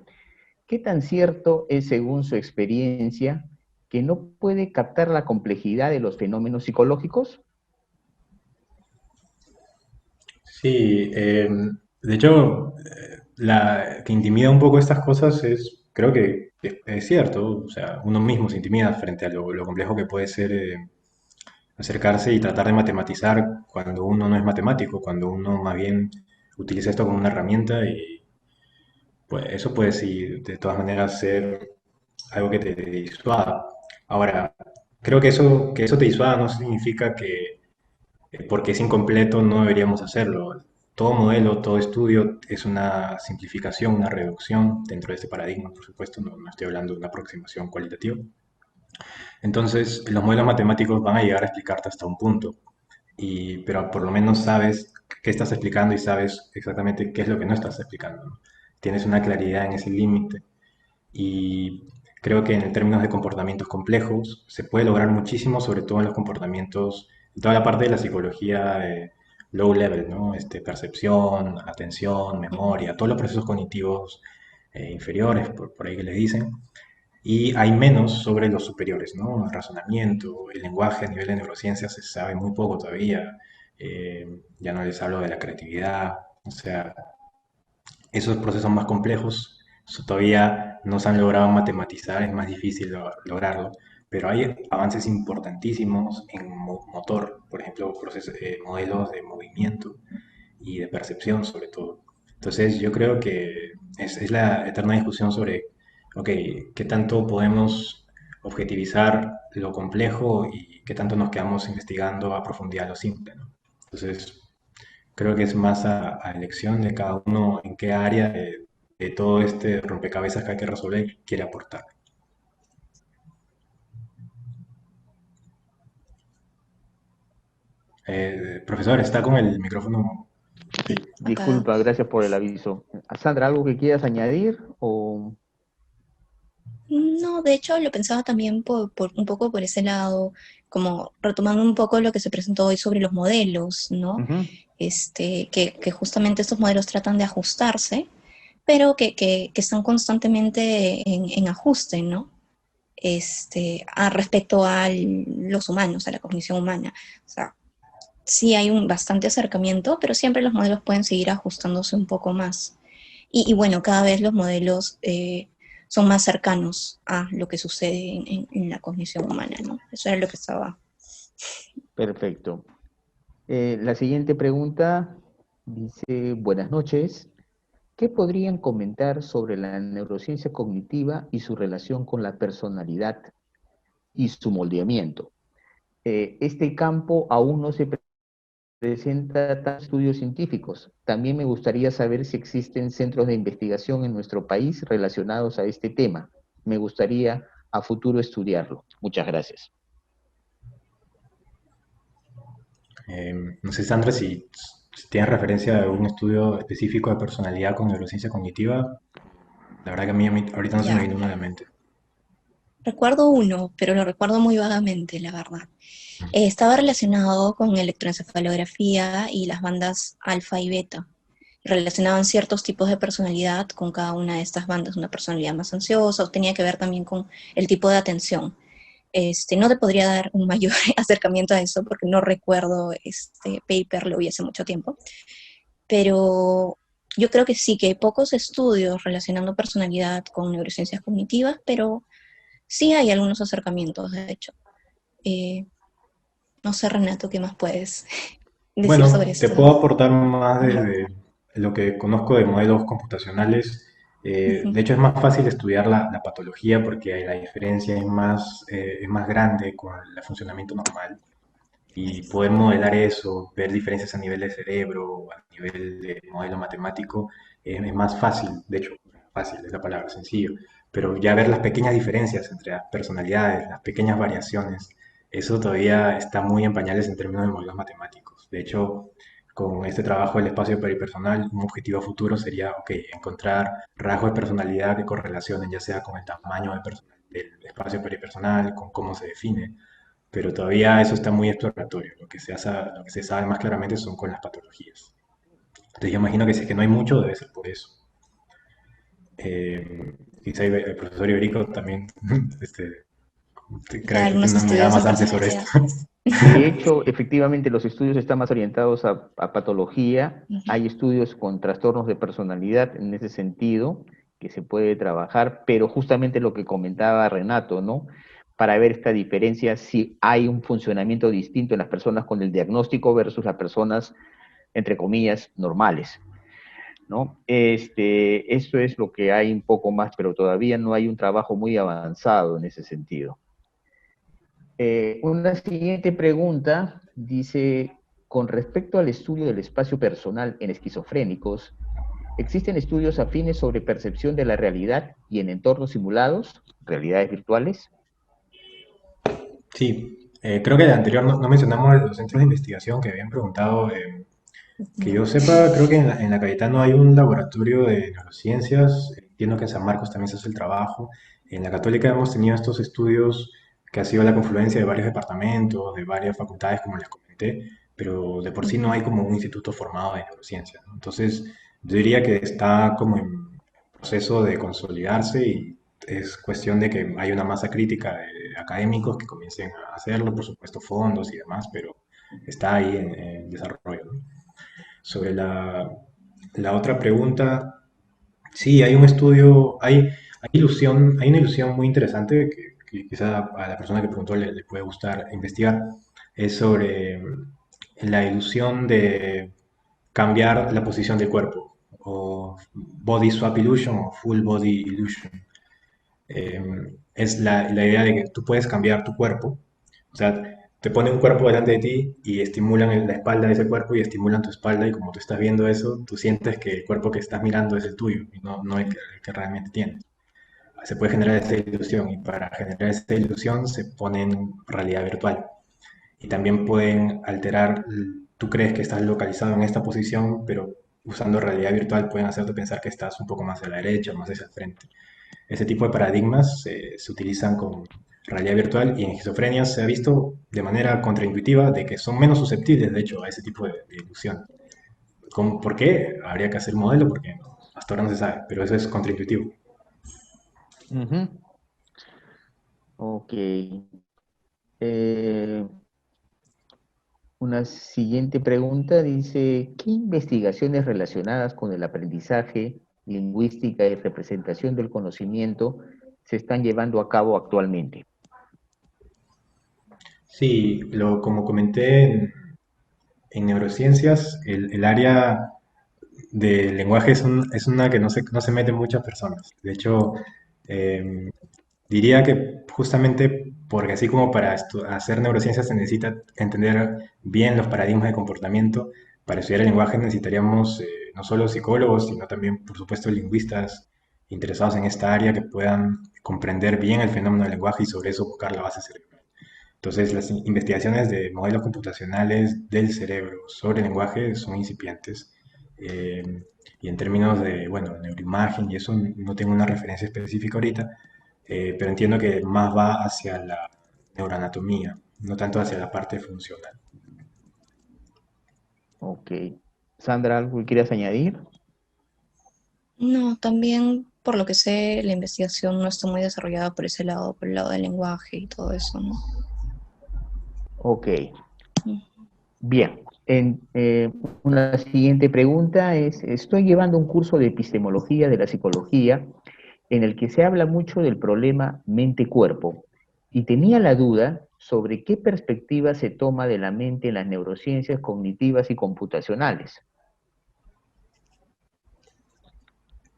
¿Qué tan cierto es, según su experiencia, que no puede captar la complejidad de los fenómenos psicológicos? Sí, de hecho, la que intimida un poco estas cosas es, creo que es cierto, o sea, uno mismo se intimida frente a lo complejo que puede ser acercarse y tratar de matematizar cuando uno no es matemático, cuando uno más bien utiliza esto como una herramienta y pues eso puede sí, de todas maneras ser algo que te disuada. Ahora, creo que eso te disuada no significa que porque es incompleto no deberíamos hacerlo. Todo modelo, todo estudio es una simplificación, una reducción dentro de este paradigma, por supuesto, no estoy hablando de una aproximación cualitativa. Entonces, los modelos matemáticos van a llegar a explicarte hasta un punto, pero por lo menos sabes qué estás explicando y sabes exactamente qué es lo que no estás explicando, ¿no? Tienes una claridad en ese límite y creo que en términos de comportamientos complejos se puede lograr muchísimo, sobre todo en los comportamientos, en toda la parte de la psicología low level, ¿no? Percepción, atención, memoria, todos los procesos cognitivos inferiores, por ahí que les dicen, y hay menos sobre los superiores, ¿no? El razonamiento, el lenguaje a nivel de neurociencia se sabe muy poco todavía, ya no les hablo de la creatividad, o sea, esos procesos más complejos todavía no se han logrado matematizar, es más difícil lograrlo, pero hay avances importantísimos en motor, por ejemplo, modelos de movimiento y de percepción sobre todo. Entonces yo creo que es la eterna discusión sobre, ok, qué tanto podemos objetivizar lo complejo y qué tanto nos quedamos investigando a profundidad lo simple, ¿no? Entonces, creo que es más a elección de cada uno en qué área de todo este rompecabezas que hay que resolver quiere aportar. Profesor, está con el micrófono. Sí. Apagado. Disculpa, gracias por el aviso. Sandra, ¿algo que quieras añadir? O... No, de hecho lo pensaba también un poco por ese lado, como retomando un poco lo que se presentó hoy sobre los modelos, ¿no? Ujú. Que justamente estos modelos tratan de ajustarse, pero que están constantemente en ajuste, ¿no? Respecto a los humanos, a la cognición humana. O sea, sí hay un bastante acercamiento, pero siempre los modelos pueden seguir ajustándose un poco más. Y bueno, cada vez los modelos son más cercanos a lo que sucede en la cognición humana, ¿no? Eso era lo que estaba. Perfecto. La siguiente pregunta dice, buenas noches. ¿Qué podrían comentar sobre la neurociencia cognitiva y su relación con la personalidad y su moldeamiento? Este campo aún no se presenta tantos estudios científicos. También me gustaría saber si existen centros de investigación en nuestro país relacionados a este tema. Me gustaría a futuro estudiarlo. Muchas gracias. No sé, Sandra, si tienes referencia a algún estudio específico de personalidad con neurociencia cognitiva. La verdad que a mí ahorita no se me Ya, viene uno a la mente. recuerdo uno, pero lo recuerdo muy vagamente, la verdad. Estaba relacionado con electroencefalografía y las bandas alfa y beta. Relacionaban ciertos tipos de personalidad con cada una de estas bandas, una personalidad más ansiosa, o tenía que ver también con el tipo de atención. No te podría dar un mayor acercamiento a eso porque no recuerdo este paper, lo vi hace mucho tiempo, pero yo creo que sí, que hay pocos estudios relacionando personalidad con neurociencias cognitivas, pero sí hay algunos acercamientos, de hecho. Eh, no sé, Renato, ¿qué más puedes decir sobre Bueno, te esto? puedo aportar más Ujú, de lo que conozco de modelos computacionales. ujú, De hecho, es más fácil estudiar la patología porque la diferencia es más grande con el funcionamiento normal. Y poder modelar eso, ver diferencias a nivel de cerebro, a nivel de modelo matemático, es más fácil. De hecho, fácil es la palabra, sencillo. Pero ya ver las pequeñas diferencias entre las personalidades, las pequeñas variaciones, eso todavía está muy en pañales en términos de modelos matemáticos. De hecho, con este trabajo del espacio peripersonal, un objetivo futuro sería, ok, encontrar rasgos de personalidad que correlacionen ya sea con el tamaño del espacio peripersonal, con cómo se define, pero todavía eso está muy exploratorio. Lo que se sabe más claramente son con las patologías. Entonces yo imagino que si es que no hay mucho, debe ser por eso. Quizá el profesor Iberico también este, hay creo que tiene algunos una mirada estudios de más amplia sobre esto. personalidad. De hecho, efectivamente, los estudios están más orientados a patología. Ujú, Hay estudios con trastornos de personalidad en ese sentido que se puede trabajar, pero justamente lo que comentaba Renato, ¿no? Para ver esta diferencia, si hay un funcionamiento distinto en las personas con el diagnóstico versus las personas, entre comillas, normales, ¿no? Eso es lo que hay un poco más, pero todavía no hay un trabajo muy avanzado en ese sentido. Una siguiente pregunta dice, con respecto al estudio del espacio personal en esquizofrénicos, ¿existen estudios afines sobre percepción de la realidad y en entornos simulados, realidades virtuales? Sí, creo que el anterior no mencionamos los centros de investigación que habían preguntado. Que no. yo sepa, creo que en la Cayetano hay un laboratorio de neurociencias. Entiendo que en San Marcos también se hace el trabajo. En la Católica hemos tenido estos estudios que ha sido la confluencia de varios departamentos, de varias facultades, como les comenté, pero de por sí no Ujú. hay como un instituto formado de neurociencia, ¿no? Entonces, yo diría que está como en proceso de consolidarse y es cuestión de que haya una masa crítica de académicos que comiencen a hacerlo, por supuesto, fondos y demás, pero está ahí en desarrollo, ¿no? Sobre la otra pregunta, sí, hay un estudio, hay una ilusión muy interesante que quizá a la persona que preguntó le puede gustar investigar, es sobre la ilusión de cambiar la posición del cuerpo, o body swap illusion o full body illusion. Es la idea de que tú puedes cambiar tu cuerpo, o sea, te ponen un cuerpo delante de ti y estimulan la espalda de ese cuerpo y estimulan tu espalda y como tú estás viendo eso, tú sientes que el cuerpo que estás mirando es el tuyo y no el que realmente tienes. Se puede generar esta ilusión y para generar esta ilusión se pone en realidad virtual y también pueden alterar, tú crees que estás localizado en esta posición, pero usando realidad virtual pueden hacerte pensar que estás un poco más a la derecha o más hacia el frente. Ese tipo de paradigmas se utilizan con realidad virtual y en esquizofrenia se ha visto de manera contraintuitiva de que son menos susceptibles, de hecho, a ese tipo de ilusión. ¿Por qué? Habría que hacer un modelo porque hasta ahora no se sabe, pero eso es contraintuitivo. Ujú. Ok. Eh, una siguiente pregunta dice, ¿qué investigaciones relacionadas con el aprendizaje, lingüística y representación del conocimiento se están llevando a cabo actualmente? Sí, como comenté en neurociencias, el área del lenguaje es una que no se meten muchas personas. De hecho, eh, diría que justamente porque así como para hacer neurociencias se necesita entender bien los paradigmas de comportamiento, para estudiar el lenguaje necesitaríamos no solo psicólogos, sino también, por supuesto, lingüistas interesados en esta área que puedan comprender bien el fenómeno del lenguaje y sobre eso buscar la base cerebral. Entonces, las investigaciones de modelos computacionales del cerebro sobre el lenguaje son incipientes. eh, y en términos de, bueno, neuroimagen y eso no tengo una referencia específica ahorita, pero entiendo que más va hacia la neuroanatomía, no tanto hacia la parte funcional. Ok. Sandra, ¿algo que quieras añadir? No, también por lo que sé, la investigación no está muy desarrollada por ese lado, por el lado del lenguaje y todo eso, ¿no? Ok. Mm. Bien. Una siguiente pregunta es, estoy llevando un curso de epistemología de la psicología en el que se habla mucho del problema mente-cuerpo y tenía la duda sobre qué perspectiva se toma de la mente en las neurociencias cognitivas y computacionales.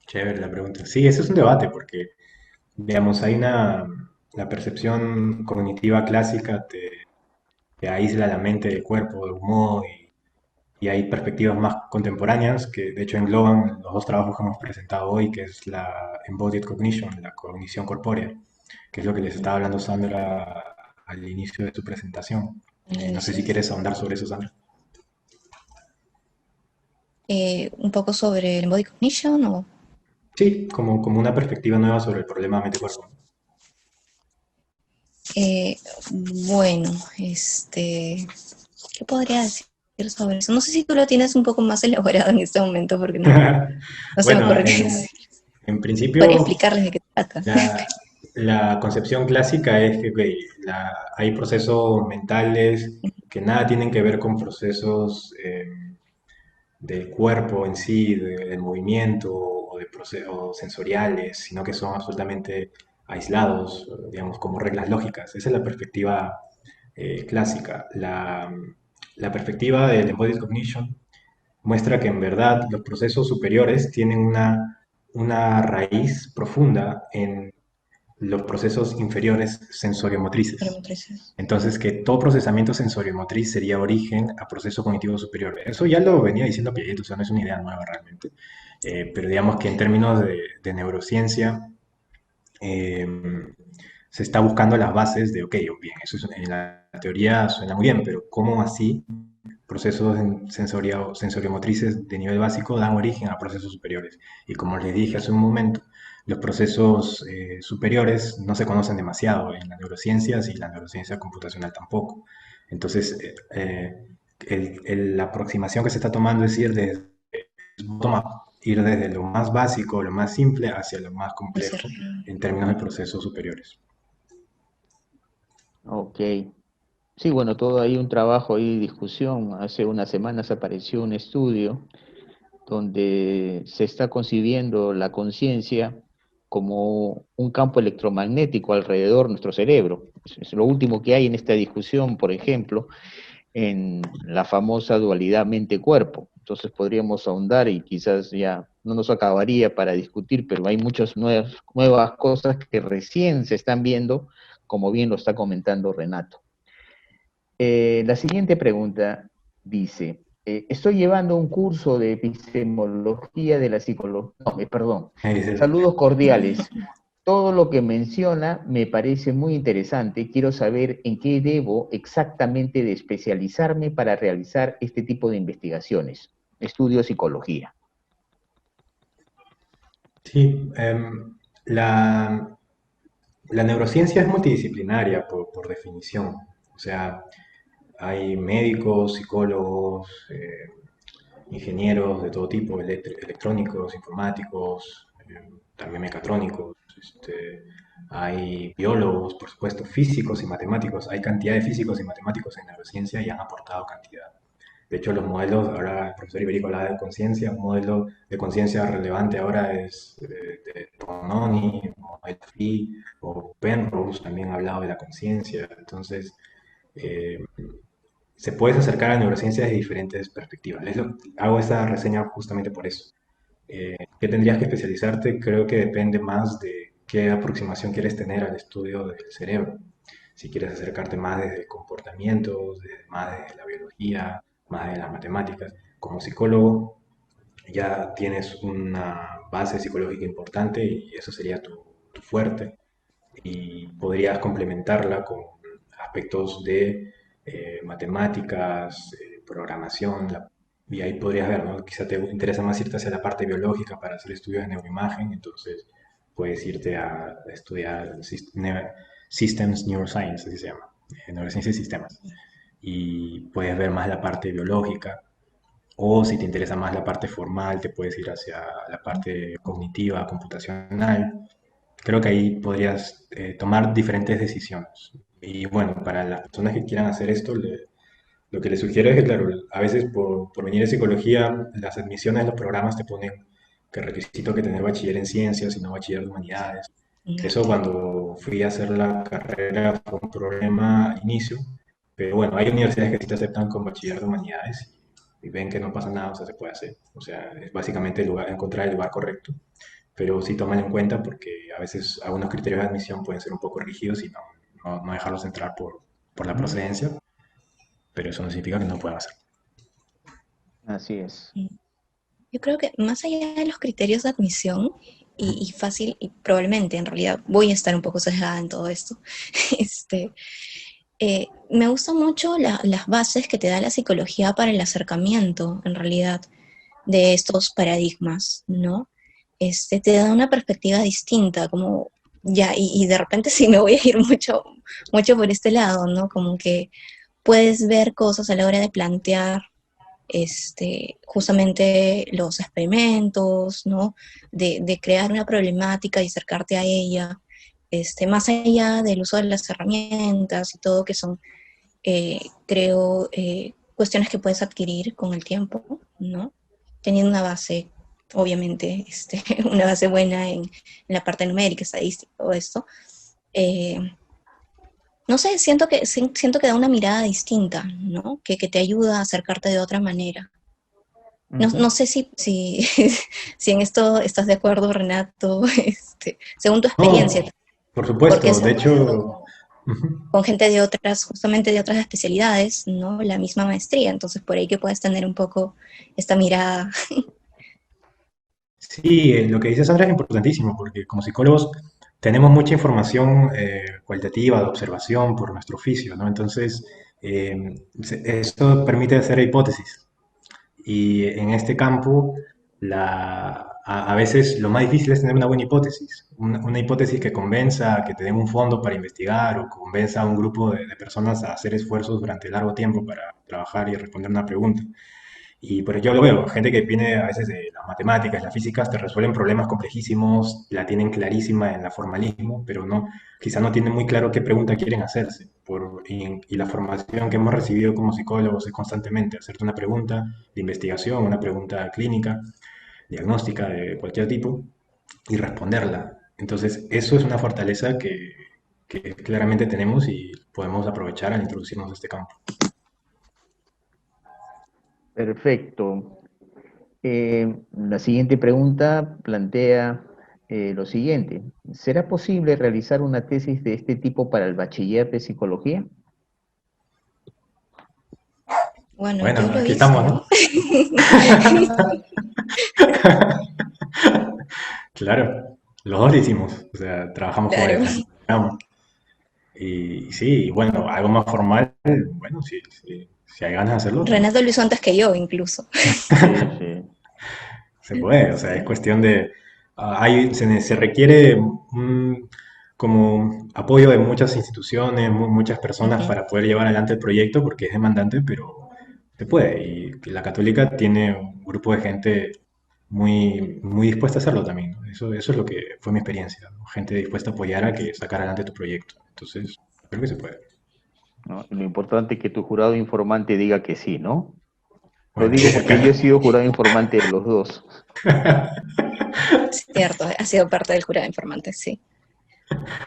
Chévere la pregunta. Sí, ese es un debate porque, digamos, la percepción cognitiva clásica te aísla la mente del cuerpo de un modo y hay perspectivas más contemporáneas que de hecho engloban los dos trabajos que hemos presentado hoy, que es la Embodied Cognition, la cognición corpórea, que es lo que les estaba hablando Sandra al inicio de su presentación. No sé si quieres ahondar sobre eso, Sandra. Un poco sobre el body cognition o... Sí, como una perspectiva nueva sobre el problema mente-cuerpo. Eh, bueno, ¿qué podría decir sobre eso? No sé si tú lo tienes un poco más elaborado en este momento, porque no se me Bueno, ocurre qué decir. en Podría principio, explicarles de qué trata. la concepción clásica es que hay procesos mentales que nada tienen que ver con procesos del cuerpo en sí, del movimiento o de procesos sensoriales, sino que son absolutamente aislados, digamos, como reglas lógicas. Esa es la perspectiva clásica. La perspectiva del Embodied Cognition muestra que en verdad los procesos superiores tienen una raíz profunda en los procesos inferiores sensoriomotrices. Entonces, que todo procesamiento sensoriomotriz sería origen a proceso cognitivo superior. Eso ya lo venía diciendo Piaget, o sea, no es una idea nueva realmente. Pero digamos que en términos de neurociencia, eh, se está buscando las bases de, ok, bien, en la teoría suena muy bien, pero ¿cómo así procesos sensoriomotrices de nivel básico dan origen a procesos superiores? Y como les dije hace un momento, los procesos superiores no se conocen demasiado en las neurociencias y la neurociencia computacional tampoco. Entonces, la aproximación que se está tomando es ir desde lo más básico, lo más simple, hacia lo más complejo en términos de procesos superiores. Ok. Sí, bueno, todo hay un trabajo y discusión. Hace unas semanas apareció un estudio donde se está concibiendo la conciencia como un campo electromagnético alrededor de nuestro cerebro. Es lo último que hay en esta discusión, por ejemplo, en la famosa dualidad mente-cuerpo. Entonces podríamos ahondar y quizás ya no nos acabaría para discutir, pero hay muchas nuevas cosas que recién se están viendo, como bien lo está comentando Renato. La siguiente pregunta dice, estoy llevando un curso de epistemología de la psicología, no, perdón, Ahí dice, saludos cordiales. Todo lo que menciona me parece muy interesante. Quiero saber en qué debo exactamente de especializarme para realizar este tipo de investigaciones. Estudio psicología. sí, la neurociencia es multidisciplinaria por definición. O sea, hay médicos, psicólogos, ingenieros de todo tipo, electrónicos, informáticos, también mecatrónicos. Hay biólogos, por supuesto, físicos y matemáticos. Hay cantidad de físicos y matemáticos en neurociencia y han aportado cantidad. De hecho, los modelos, ahora el profesor Iberico hablaba de conciencia, un modelo de conciencia relevante ahora es de Tononi, o Phi, o Penrose también ha hablado de la conciencia. Entonces, eh, se puedes acercar a la neurociencia desde diferentes perspectivas. Hago esta reseña justamente por eso. ¿Qué tendrías que especializarte? Creo que depende más de qué aproximación quieres tener al estudio del cerebro. Si quieres acercarte más desde comportamientos, más desde la biología, más de las matemáticas. Como psicólogo ya tienes una base psicológica importante y eso sería tu fuerte. Y podrías complementarla con aspectos de matemáticas, programación, y ahí podrías ver, ¿no? Quizá te interesa más irte hacia la parte biológica para hacer estudios de neuroimagen, entonces puedes irte a estudiar Systems Neuroscience, así se llama, neurociencia de sistemas, y puedes ver más la parte biológica, o si te interesa más la parte formal, te puedes ir hacia la parte cognitiva, computacional. Creo que ahí podrías tomar diferentes decisiones. Y bueno, para las personas que quieran hacer esto, Lo que le sugiero es que, claro, a veces por venir de psicología, las admisiones de los programas te ponen que requisito que tener bachiller en ciencias y no bachiller de humanidades. No, Eso cuando fui a hacer la carrera fue un problema al inicio, pero bueno, hay universidades que sí te aceptan con bachiller de humanidades y ven que no pasa nada, o sea, se puede hacer. O sea, es básicamente el lugar, encontrar el lugar correcto, pero sí toman en cuenta porque a veces algunos criterios de admisión pueden ser un poco rígidos y no dejarlos entrar por la procedencia, pero eso no significa que no puedan hacerlo. Así es. yo creo que más allá de los criterios de admisión, Ujú. y fácil, y probablemente en realidad voy a estar un poco sesgada en todo esto, este, me gustan mucho las bases que te da la psicología para el acercamiento, en realidad, de estos paradigmas, ¿no? Te da una perspectiva distinta, como ya, y de repente sí me voy a ir mucho, mucho por este lado, ¿no? Como que puedes ver cosas a la hora de plantear justamente los experimentos, ¿no? De crear una problemática y acercarte a ella, más allá del uso de las herramientas y todo, que son, creo, cuestiones que puedes adquirir con el tiempo, ¿no? Teniendo una base, obviamente, una base buena en la parte numérica, estadística, todo esto. Eh, no sé, siento que da una mirada distinta, ¿no? Que te ayuda a acercarte de otra manera. No, Ujú. no sé si en esto estás de acuerdo, Renato, según tu experiencia, No, por porque supuesto, has de estudiado hecho, ujú. con gente de otras, justamente de otras especialidades, ¿no? La misma maestría, entonces por ahí que puedes tener un poco esta mirada. Sí, lo que dice Sandra es importantísimo porque como psicólogos tenemos mucha información cualitativa de observación por nuestro oficio, ¿no? Entonces, esto permite hacer hipótesis. Y en este campo, a veces lo más difícil es tener una buena hipótesis, una hipótesis que convenza, que te den un fondo para investigar o convenza a un grupo de personas a hacer esfuerzos durante largo tiempo para trabajar y responder una pregunta. Y por yo lo veo, gente que viene a veces de las matemáticas, las físicas, te resuelven problemas complejísimos, la tienen clarísima en la formalismo, pero no, quizá no tienen muy claro qué pregunta quieren hacerse. Y la formación que hemos recibido como psicólogos es constantemente hacerte una pregunta de investigación, una pregunta clínica, diagnóstica de cualquier tipo, y responderla. Entonces, eso es una fortaleza que claramente tenemos y podemos aprovechar al introducirnos a este campo. Perfecto. La siguiente pregunta plantea lo siguiente. ¿Será posible realizar una tesis de este tipo para el bachiller de psicología? Bueno, yo Bueno, lo aquí hice, estamos, ¿no? ¿no? Claro, los dos lo hicimos, o sea, trabajamos con Claro. el programa. Y sí, bueno, algo más formal, bueno, si hay ganas de hacerlo, también Renato lo hizo antes que yo, incluso. Sí, sí. se puede, o sea, es Sí. cuestión de, se requiere como apoyo de muchas instituciones, muchas personas Ujú. para poder llevar adelante el proyecto porque es demandante, pero se puede. Y la Católica tiene un grupo de gente muy dispuesta a hacerlo también, ¿no? Eso es lo que fue mi experiencia, ¿no? Gente dispuesta a apoyar a que sacar adelante tu proyecto. Entonces, creo que se puede. ¿No? Y lo importante es que tu jurado informante diga que sí, ¿no? Lo Bueno, digo porque yo he sido jurado informante de los dos. Cierto, ha sido parte del jurado informante, sí.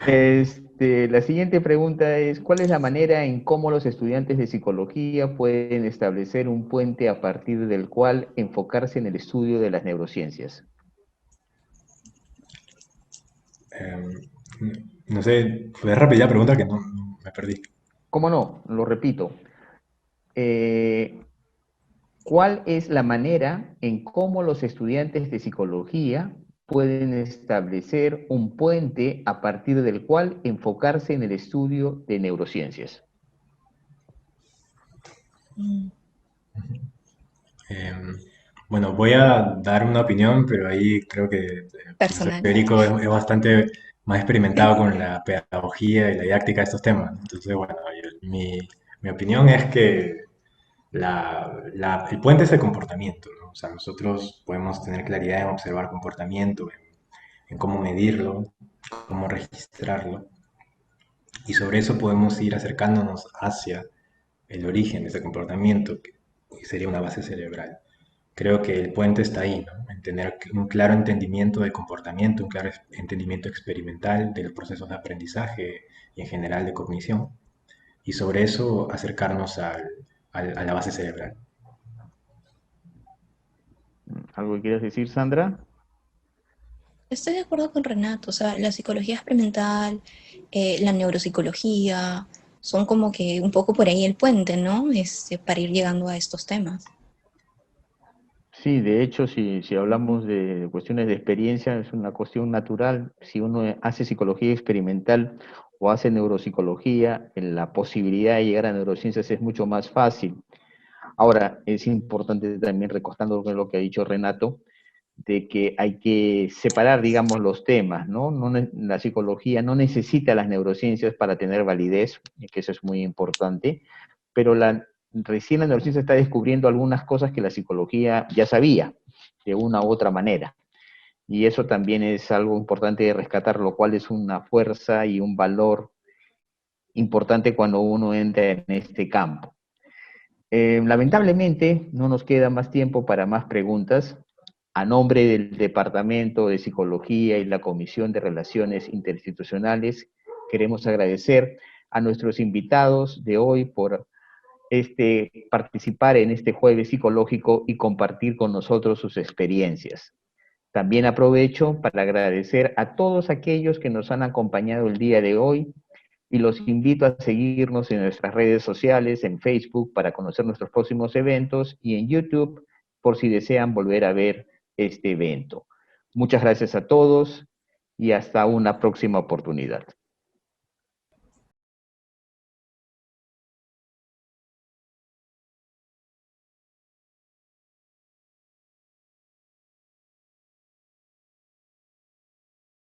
La siguiente pregunta es, ¿cuál es la manera en cómo los estudiantes de psicología pueden establecer un puente a partir del cual enfocarse en el estudio de las neurociencias? eh, no sé, ¿puedes repetir la pregunta que no me perdí? ¿Cómo no? Lo repito. Eh, ¿Cuál es la manera en cómo los estudiantes de psicología pueden establecer un puente a partir del cual enfocarse en el estudio de neurociencias? Mm. Eh, bueno, voy a dar una opinión, pero ahí creo que el profesor Personal. Federico es bastante más experimentado con la pedagogía y la didáctica de estos temas. Entonces, bueno, mi opinión es que el puente es el comportamiento, ¿no? O sea, nosotros podemos tener claridad en observar comportamiento, en cómo medirlo, cómo registrarlo, y sobre eso podemos ir acercándonos hacia el origen de ese comportamiento, que sería una base cerebral. Creo que el puente está ahí, ¿no? En tener un claro entendimiento de comportamiento, un claro entendimiento experimental de los procesos de aprendizaje y en general de cognición, y sobre eso acercarnos a la base cerebral. ¿Algo que quieras decir, Sandra? Estoy de acuerdo con Renato, o sea, la psicología experimental, la neuropsicología, son como que un poco por ahí el puente, ¿no? Para ir llegando a estos temas. Sí, de hecho, si hablamos de cuestiones de experiencia, es una cuestión natural. Si uno hace psicología experimental o hace neuropsicología, la posibilidad de llegar a neurociencias es mucho más fácil. Ahora, es importante también, recostando con lo que ha dicho Renato, de que hay que separar, digamos, los temas, ¿no? La psicología no necesita las neurociencias para tener validez, que eso es muy importante, pero recién la neurociencia está descubriendo algunas cosas que la psicología ya sabía, de una u otra manera. Y eso también es algo importante de rescatar, lo cual es una fuerza y un valor importante cuando uno entra en este campo. Lamentablemente, no nos queda más tiempo para más preguntas. A nombre del Departamento de Psicología y la Comisión de Relaciones Interinstitucionales, queremos agradecer a nuestros invitados de hoy por participar en este jueves psicológico y compartir con nosotros sus experiencias. También aprovecho para agradecer a todos aquellos que nos han acompañado el día de hoy y los invito a seguirnos en nuestras redes sociales, en Facebook para conocer nuestros próximos eventos y en YouTube por si desean volver a ver este evento. Muchas gracias a todos y hasta una próxima oportunidad.